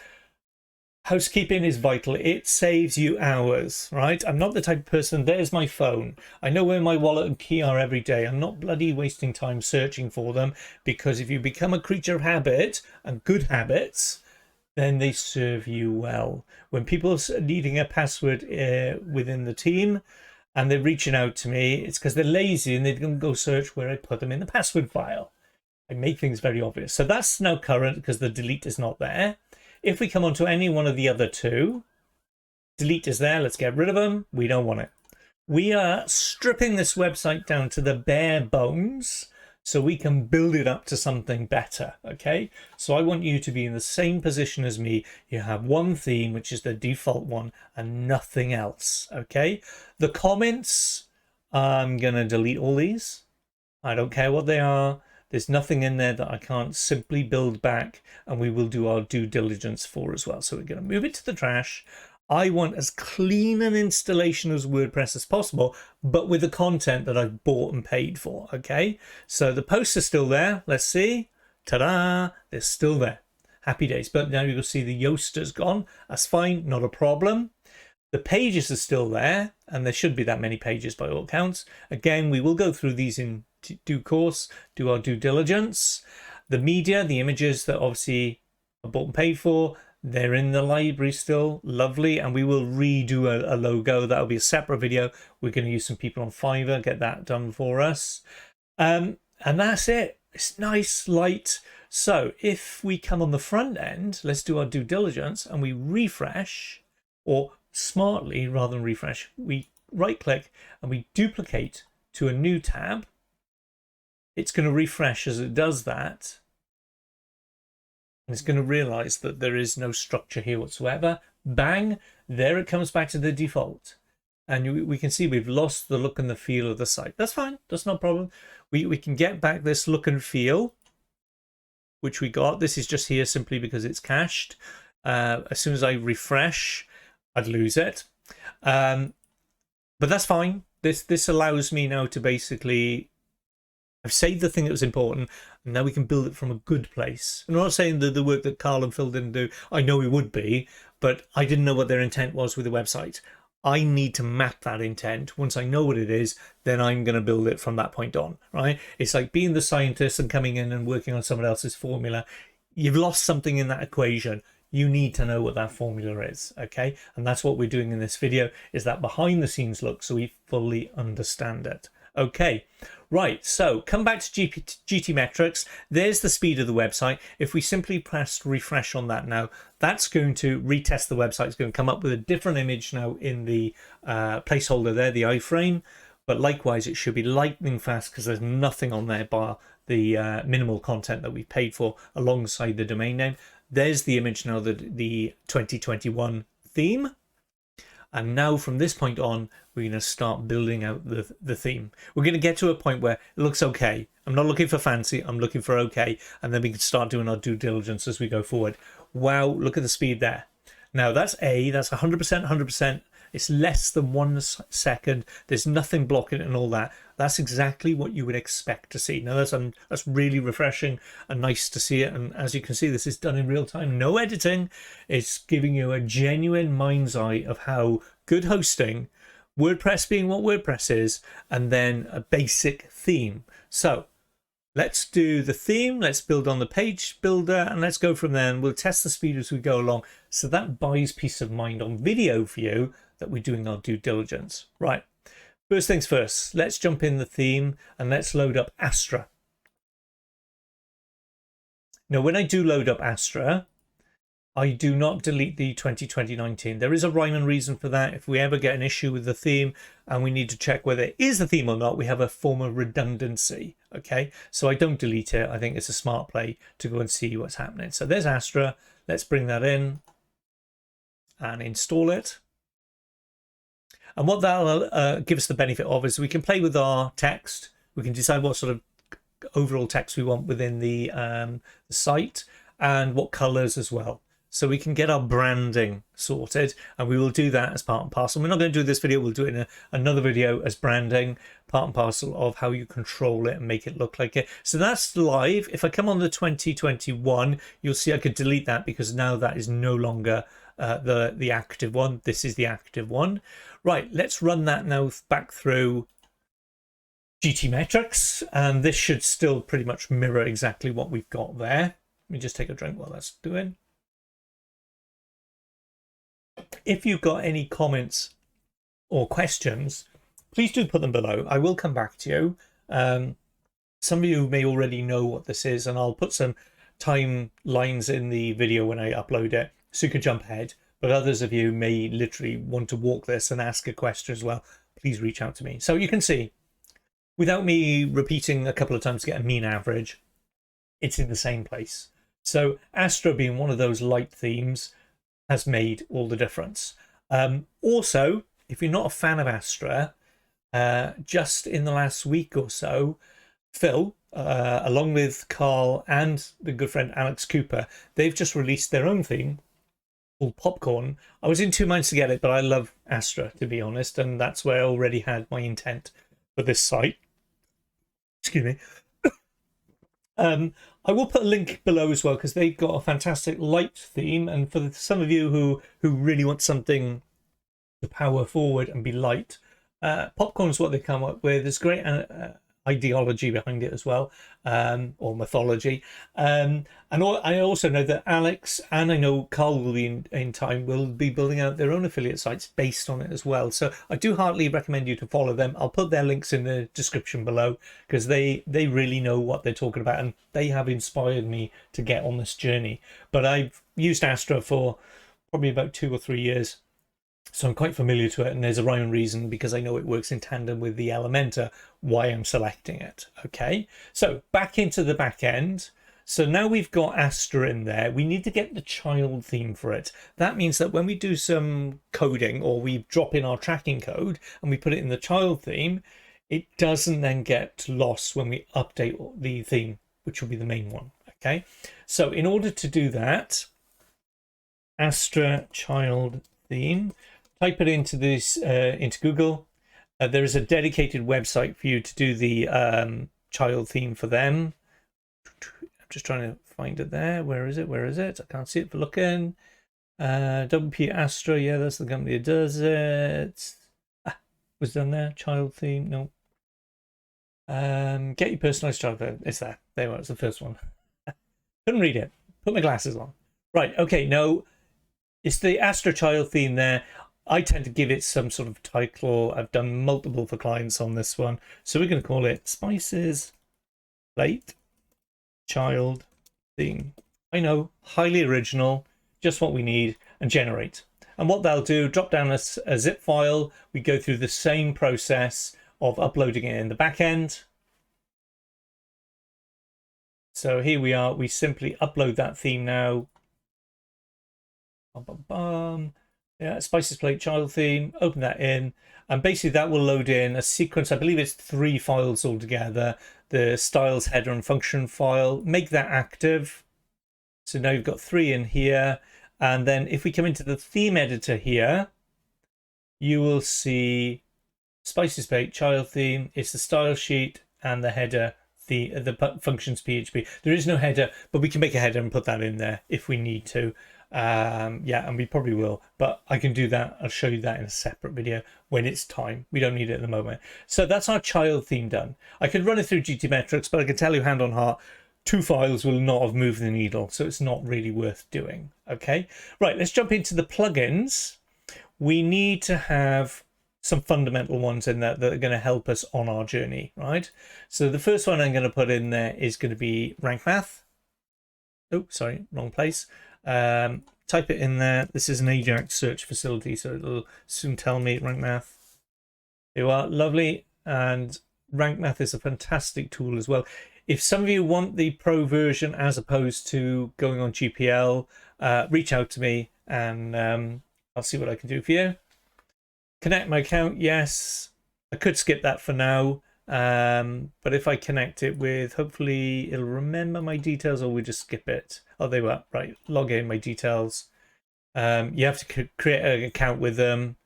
A: Housekeeping is vital. It saves you hours, right? I'm not the type of person, there's my phone. I know where my wallet and key are every day. I'm not bloody wasting time searching for them, because if you become a creature of habit and good habits, then they serve you well. When people are needing a password within the team and they're reaching out to me, it's because they're lazy and they can go search where I put them in the password file. I make things very obvious. So that's now current because the delete is not there. If we come on to any one of the other two, delete is there. Let's get rid of them. We don't want it. We are stripping this website down to the bare bones so we can build it up to something better. Okay, so I want you to be in the same position as me. You have one theme, which is the default one, and nothing else. Okay, the comments, I'm going to delete all these. I don't care what they are. There's nothing in there that I can't simply build back, and we will do our due diligence for as well. So we're going to move it to the trash. I want as clean an installation as WordPress as possible, but with the content that I've bought and paid for. Okay, so the posts are still there. Let's see. Ta-da! They're still there. Happy days. But now you'll see the Yoaster's gone. That's fine. Not a problem. The pages are still there, and there should be that many pages by all accounts. Again, we will go through these in due course, do our due diligence. The media, the images that obviously are bought and paid for, they're in the library still. Lovely. And we will redo a logo. That'll be a separate video. We're going to use some people on Fiverr, get that done for us. And that's it. It's nice, light. So if we come on the front end, let's do our due diligence and we refresh, or smartly rather than refresh, we right click and we duplicate to a new tab. It's going to refresh as it does that, and it's going to realize that there is no structure here whatsoever. Bang, there it comes back to the default, and we can see we've lost the look and the feel of the site. That's fine, that's no problem. We can get back this look and feel which we got. This is just here simply because it's cached. As soon as I refresh, I'd lose it, but that's fine. This allows me now to basically I've saved the thing that was important, and now we can build it from a good place. I'm not saying that the work that Carl and Phil didn't do, I know it would be, but I didn't know what their intent was with the website. I need to map that intent. Once I know what it is, then I'm going to build it from that point on, right? It's like being the scientist and coming in and working on someone else's formula. You've lost something in that equation. You need to know what that formula is, okay? And that's what we're doing in this video, is that behind the scenes look so we fully understand it. Okay, right, so come back to GT Metrix. There's the speed of the website. If we simply press refresh on that now, that's going to retest the website. It's going to come up with a different image now in the placeholder there, the iframe. But likewise, it should be lightning fast because there's nothing on there bar the minimal content that we paid for alongside the domain name. There's the image now, the 2021 theme. And now from this point on, we're going to start building out the theme. We're going to get to a point where it looks okay. I'm not looking for fancy, I'm looking for okay. And then we can start doing our due diligence as we go forward. Wow, look at the speed there. Now that's 100%, 100%. It's less than 1 second. There's nothing blocking it and all that. That's exactly what you would expect to see. Now that's really refreshing and nice to see it. And as you can see, this is done in real time. No editing. It's giving you a genuine mind's eye of how good hosting, WordPress being what WordPress is, and then a basic theme. So let's do the theme. Let's build on the page builder and let's go from there, and we'll test the speed as we go along. So that buys peace of mind on video for you that we're doing our due diligence. Right, first things first, let's jump in the theme and let's load up Astra. Now when I do load up Astra, I do not delete the 2019. There is a rhyme and reason for that. If we ever get an issue with the theme and we need to check whether it is the theme or not, we have a form of redundancy. Okay, so I don't delete it. I think it's a smart play to go and see what's happening. So there's Astra. Let's bring that in and install it. And what that'll give us the benefit of is we can play with our text. We can decide what sort of overall text we want within the site and what colors as well. So we can get our branding sorted, and we will do that as part and parcel. We're not going to do this video. We'll do it in another video as branding, part and parcel of how you control it and make it look like it. So that's live. If I come on the 2021, you'll see I could delete that because now that is no longer the active one. This is the active one. Right, let's run that now back through GT Metrix, and this should still pretty much mirror exactly what we've got there. Let me just take a drink while that's doing. If you've got any comments or questions, please do put them below. I will come back to you. Some of you may already know what this is, and I'll put some timelines in the video when I upload it so you can jump ahead. But others of you may literally want to walk this and ask a question as well. Please reach out to me. So you can see, without me repeating a couple of times to get a mean average, it's in the same place. So Astra, being one of those light themes, has made all the difference. Also, if you're not a fan of Astra, just in the last week or so, Phil, along with Carl and the good friend Alex Cooper, they've just released their own theme called Popcorn. I was in two minds to get it, but I love Astra, to be honest, and that's where I already had my intent for this site. Excuse me. I will put a link below as well, because they've got a fantastic light theme, and for some of you who really want something to power forward and be light, Popcorn is what they come up with. There's great ideology behind it as well, or mythology. And I also know that Alex and I know Carl will be in time will be building out their own affiliate sites based on it as well. So I do heartily recommend you to follow them. I'll put their links in the description below, because they really know what they're talking about, and they have inspired me to get on this journey. But I've used Astra for probably about 2 or 3 years, so I'm quite familiar to it, and there's a rhyme and reason, because I know it works in tandem with the Elementor, why I'm selecting it. Okay, so back into the back end. So now we've got Astra in there. We need to get the child theme for it. That means that when we do some coding, or we drop in our tracking code and we put it in the child theme, it doesn't then get lost when we update the theme, which will be the main one. Okay, so in order to do that, Astra child theme, type it into this into Google. There is a dedicated website for you to do the child theme for them. I'm just trying to find it there. Where is it? Where is it? I can't see it for looking. WP Astra, yeah, that's the company that does it. Was done there. Child theme, no. Get your personalized child theme. It's there. There you go. It's the first one. Couldn't read it. Put my glasses on. Right. Okay. No, it's the Astra child theme there. I tend to give it some sort of title. I've done multiple for clients on this one, so we're going to call it SpicesPlate Child Theme. I know, highly original, just what we need, and generate. And what they'll do, drop down a zip file. We go through the same process of uploading it in the backend. So here we are. We simply upload that theme now. Yeah, SpicesPlate child theme. Open that in, and basically that will load in a sequence. I believe it's 3 files altogether. The styles header and function file. Make that active. So now you've got 3 in here. And then if we come into the theme editor here, you will see SpicesPlate child theme. It's the style sheet and the header, the functions PHP. There is no header, but we can make a header and put that in there if we need to. Yeah, and we probably will, but I can do that. I'll show you that in a separate video when it's time. We don't need it at the moment. So that's our child theme done. I could run it through GT Metrix, but I can tell you hand on heart, 2 files will not have moved the needle, so it's not really worth doing. Okay, right, let's jump into the plugins. We need to have some fundamental ones in there that are going to help us on our journey, right? So the first one I'm going to put in there is going to be rank math. Oh, sorry, wrong place. Type it in there. This is an Ajax search facility, so it'll soon tell me rank math. Here you are, lovely. And rank math is a fantastic tool as well. If some of you want the pro version as opposed to going on GPL, reach out to me and I'll see what I can do for you. Connect my account, yes. I could skip that for now, but if I connect it with, hopefully it'll remember my details, or we just skip it. Oh, they were right. Log in my details. You have to create an account with them.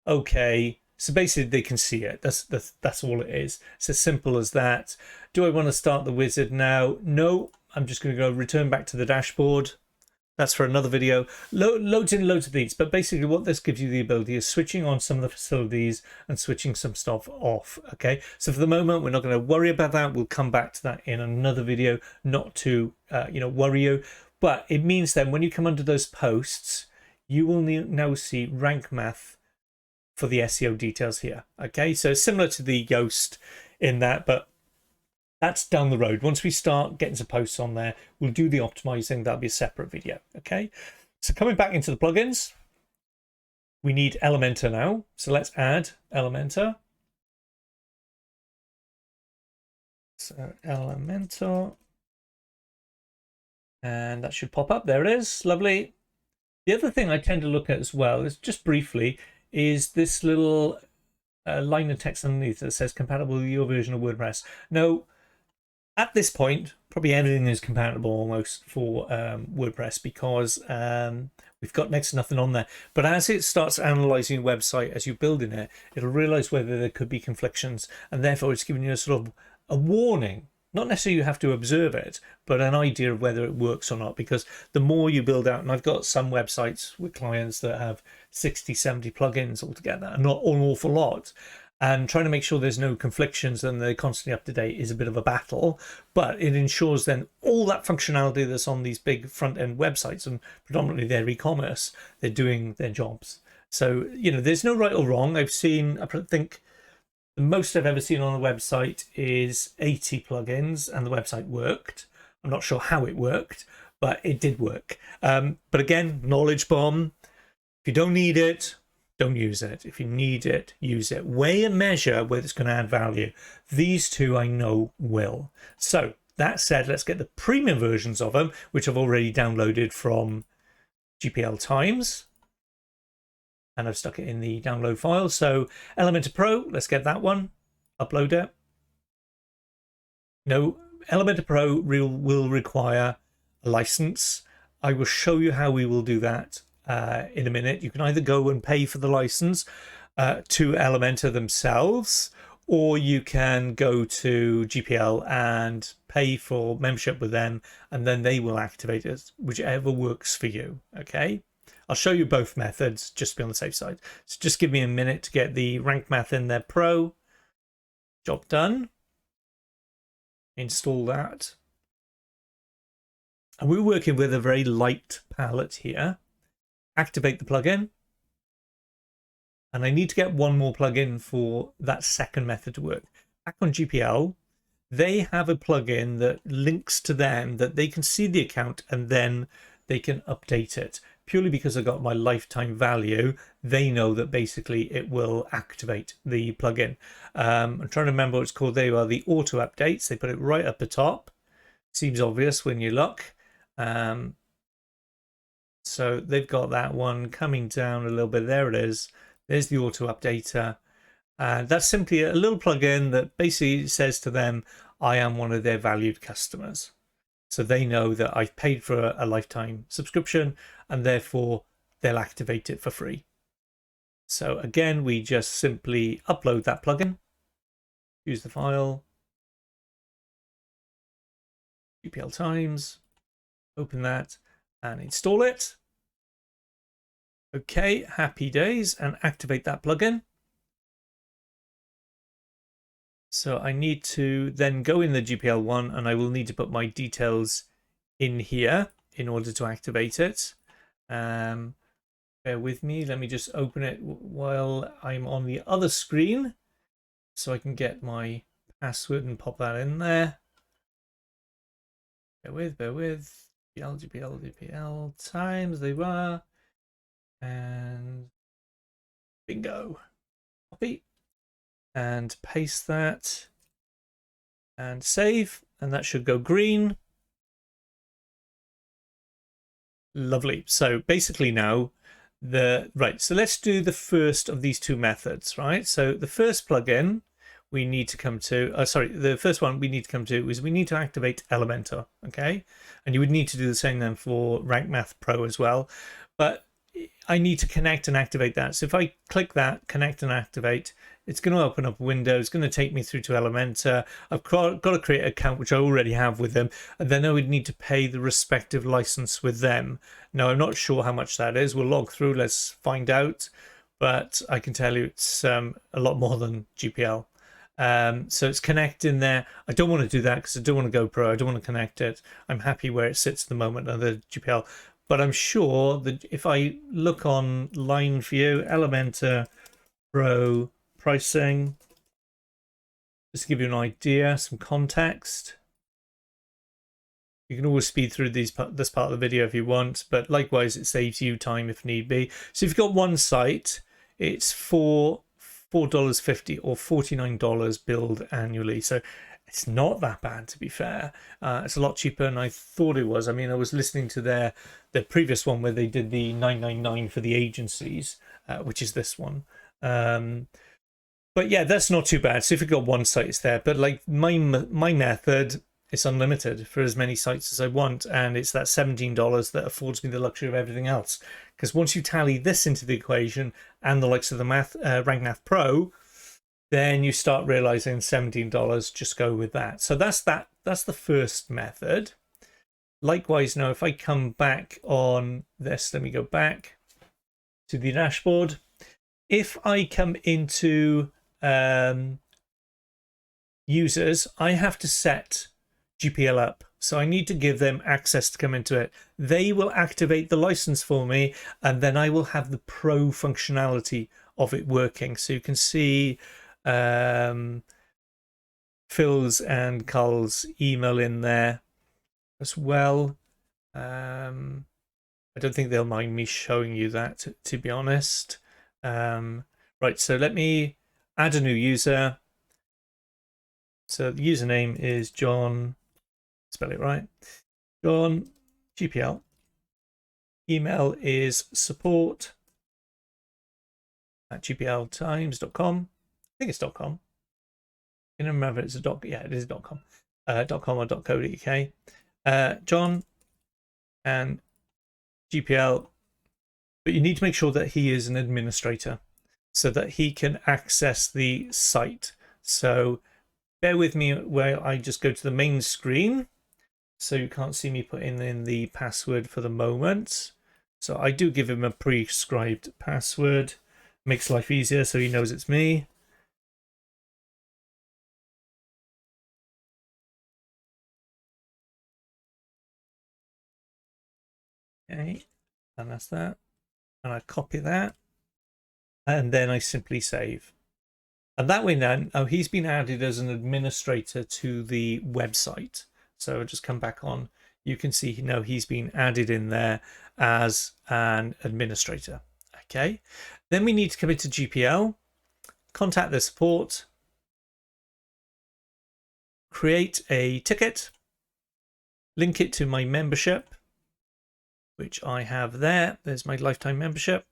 A: Okay. So basically they can see it. That's all it is. It's as simple as that. Do I want to start the wizard now? No, I'm just going to go return back to the dashboard. That's for another video. Loads and loads of these, but basically what this gives you the ability is switching on some of the facilities and switching some stuff off. Okay, so for the moment we're not going to worry about that. We'll come back to that in another video, not to worry you. But it means then when you come under those posts, you will now see rank math for the SEO details here. Okay, so similar to the Yoast in that, but that's down the road. Once we start getting some posts on there, we'll do the optimizing. That'll be a separate video. Okay, so coming back into the plugins, we need Elementor now. So let's add Elementor. So Elementor, and that should pop up. There it is. Lovely. The other thing I tend to look at as well is just briefly is this little line of text underneath that says compatible with your version of WordPress. Now, at this point, probably everything is compatible almost for WordPress because we've got next to nothing on there. But as it starts analyzing your website as you're building it, it'll realize whether there could be conflictions, and therefore it's giving you a sort of a warning. Not necessarily you have to observe it, but an idea of whether it works or not, because the more you build out, and I've got some websites with clients that have 60, 70 plugins altogether, and not an awful lot, and trying to make sure there's no conflictions and they're constantly up to date is a bit of a battle, but it ensures then all that functionality that's on these big front-end websites, and predominantly their e-commerce, they're doing their jobs. So, there's no right or wrong. I think the most I've ever seen on a website is 80 plugins, and the website worked. I'm not sure how it worked, but it did work. But again, knowledge bomb. If you don't need it, don't use it. If you need it, use it. Weigh and measure whether it's going to add value. These two I know will. So that said, let's get the premium versions of them, which I've already downloaded from GPL Times. And I've stuck it in the download file. So Elementor Pro, let's get that one. Upload it. No, Elementor Pro will require a license. I will show you how we will do that in a minute. You can either go and pay for the license to Elementor themselves, or you can go to GPL and pay for membership with them, and then they will activate it, whichever works for you. Okay, I'll show you both methods just to be on the safe side. So just give me a minute to get the rank math in there. Pro, job done. Install that. And we're working with a very light palette here. Activate the plugin. And I need to get one more plugin for that second method to work. Back on GPL, they have a plugin that links to them, that they can see the account and then they can update it. Purely because I got my lifetime value, they know that basically it will activate the plugin. I'm trying to remember what it's called. They are the auto updates. They put it right up the top. Seems obvious when you look. So they've got that one coming down a little bit. There it is. There's the auto updater. That's simply a little plugin that basically says to them, I am one of their valued customers. So they know that I've paid for a lifetime subscription and therefore they'll activate it for free. So again, we just simply upload that plugin, use the file, GPL Times, open that and install it. Okay, happy days, and activate that plugin. So I need to then go in the GPL one and I will need to put my details in here in order to activate it. Bear with me. Let me just open it while I'm on the other screen so I can get my password and pop that in there. Bear with. GPL Times, they were. And bingo. Copy. And paste that. And save. And that should go green. Lovely. So basically now, so let's do the first of these two methods, right? So the first plugin we need to come to, the first one we need to come to is we need to activate Elementor, okay? And you would need to do the same then for Rank Math Pro as well. But I need to connect and activate that. So if I click that, connect and activate, it's going to open up a window. It's going to take me through to Elementor. I've got to create an account, which I already have with them. And then I would need to pay the respective license with them. Now, I'm not sure how much that is. We'll log through. Let's find out. But I can tell you it's a lot more than GPL. So it's connecting there. I don't want to do that because I don't want to go pro. I don't want to connect it. I'm happy where it sits at the moment under GPL. But I'm sure that if I look online for you, Elementor Pro pricing, just to give you an idea, some context. You can always speed through this part of the video if you want, but likewise, it saves you time if need be. So if you've got one site, it's $4.50 or $49 billed annually. So it's not that bad, to be fair. It's a lot cheaper than I thought it was. I mean, I was listening to their previous one where they did the $9.99 for the agencies, which is this one. But yeah, that's not too bad. So if you've got one site, it's there. But like my method, it's unlimited for as many sites as I want, and it's that $17 that affords me the luxury of everything else. Because once you tally this into the equation and the likes of the Rank Math Pro, then you start realizing $17, just go with that. So that's the first method. Likewise, now if I come back on this, let me go back to the dashboard. If I come into users, I have to set GPL up. So I need to give them access to come into it. They will activate the license for me, and then I will have the pro functionality of it working. So you can see Phil's and Carl's email in there as well. I don't think they'll mind me showing you that, to be honest. Right, so let me add a new user. So the username is John, spell it right, John GPL. Email is support@gpltimes.com. I think it's .com. I can remember it's a .com. Yeah, it is .com. .com or .co.uk. John and GPL. But you need to make sure that he is an administrator so that he can access the site. So bear with me where I just go to the main screen. So you can't see me putting in the password for the moment. So I do give him a prescribed password. Makes life easier so he knows it's me. Okay, and that's that. And I copy that. And then I simply save. And that way then, oh, he's been added as an administrator to the website. So I'll just come back on. You can see now he's been added in there as an administrator. Okay. Then we need to come into GPL, contact the support, create a ticket, link it to my membership, which I have there. There's my lifetime membership.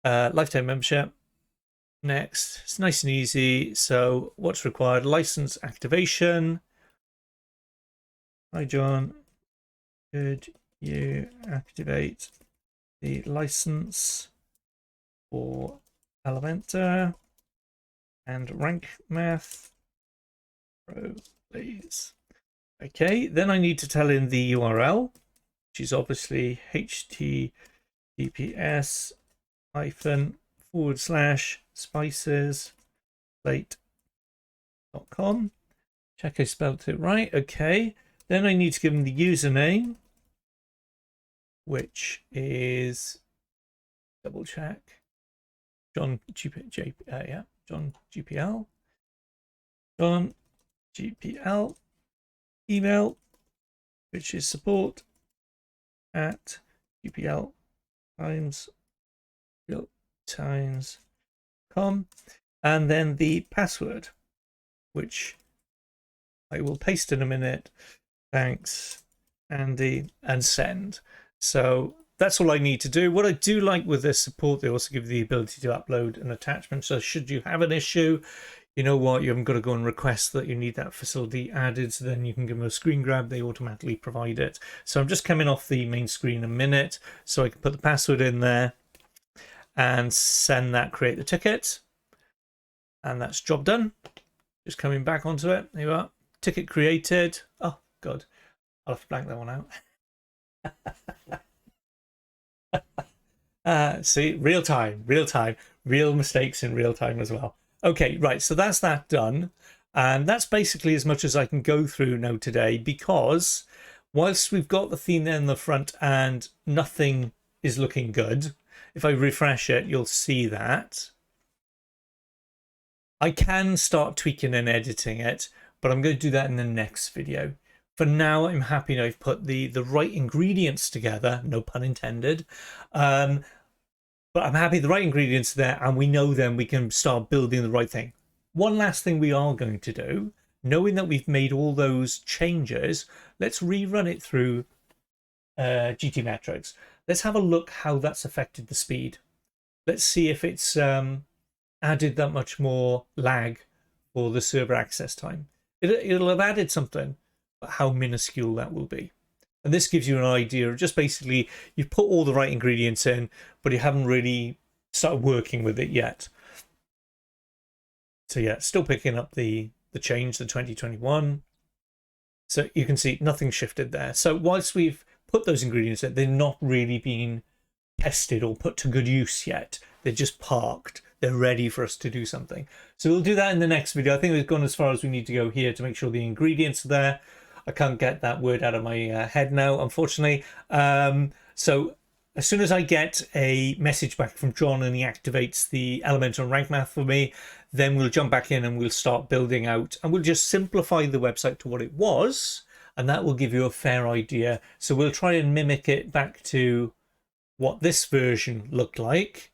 A: Lifetime membership. Next, it's nice and easy. So what's required? License activation. Hi, John. Could you activate the license for Elementor and Rank Math Pro, please? Okay, then I need to tell in the URL, which is obviously https://spicesplate.com. Check I spelled it right. Okay, then I need to give them the username, which is, double check, John GPL, John GPL, email, which is support at GPL Times, Times.com, and then the password, which I will paste in a minute. Thanks, Andy, and send. So that's all I need to do. What I do like with this support, they also give you the ability to upload an attachment. So should you have an issue, you know what, you haven't got to go and request that you need that facility added. So then you can give them a screen grab. They automatically provide it. So I'm just coming off the main screen a minute so I can put the password in there and send that, create the ticket. And that's job done. Just coming back onto it. There you are. Ticket created. Oh, God. I'll have to blank that one out. See, real time, real mistakes in real time as well. Okay, right, so that's that done. And that's basically as much as I can go through now today, because whilst we've got the theme there in the front and nothing is looking good, if I refresh it, you'll see that. I can start tweaking and editing it, but I'm going to do that in the next video. For now, I'm happy I've put the right ingredients together, no pun intended. But I'm happy the right ingredients are there, and we know then we can start building the right thing. One last thing we are going to do, knowing that we've made all those changes, let's rerun it through GT Metrix. Let's have a look how that's affected the speed. Let's see if it's added that much more lag for the server access time. It'll have added something, but how minuscule that will be. And this gives you an idea of just basically you've put all the right ingredients in, but you haven't really started working with it yet. So yeah, still picking up the change, the 2021. So you can see nothing shifted there. So whilst we've put those ingredients in, they're not really being tested or put to good use yet. They're just parked. They're ready for us to do something. So we'll do that in the next video. I think we've gone as far as we need to go here to make sure the ingredients are there. I can't get that word out of my head now, unfortunately. So as soon as I get a message back from John and he activates the Elementor and Rank Math for me, then we'll jump back in and we'll start building out, and we'll just simplify the website to what it was, and that will give you a fair idea. So we'll try and mimic it back to what this version looked like.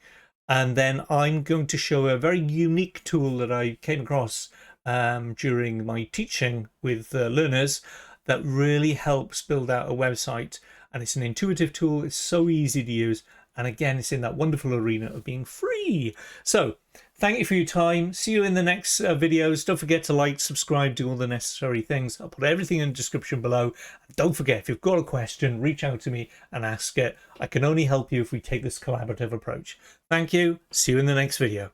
A: And then I'm going to show a very unique tool that I came across during my teaching with learners that really helps build out a website. And it's an intuitive tool. It's so easy to use. And again, it's in that wonderful arena of being free. So thank you for your time. See you in the next videos. Don't forget to like, subscribe, do all the necessary things. I'll put everything in the description below. And don't forget, if you've got a question, reach out to me and ask it. I can only help you if we take this collaborative approach. Thank you. See you in the next video.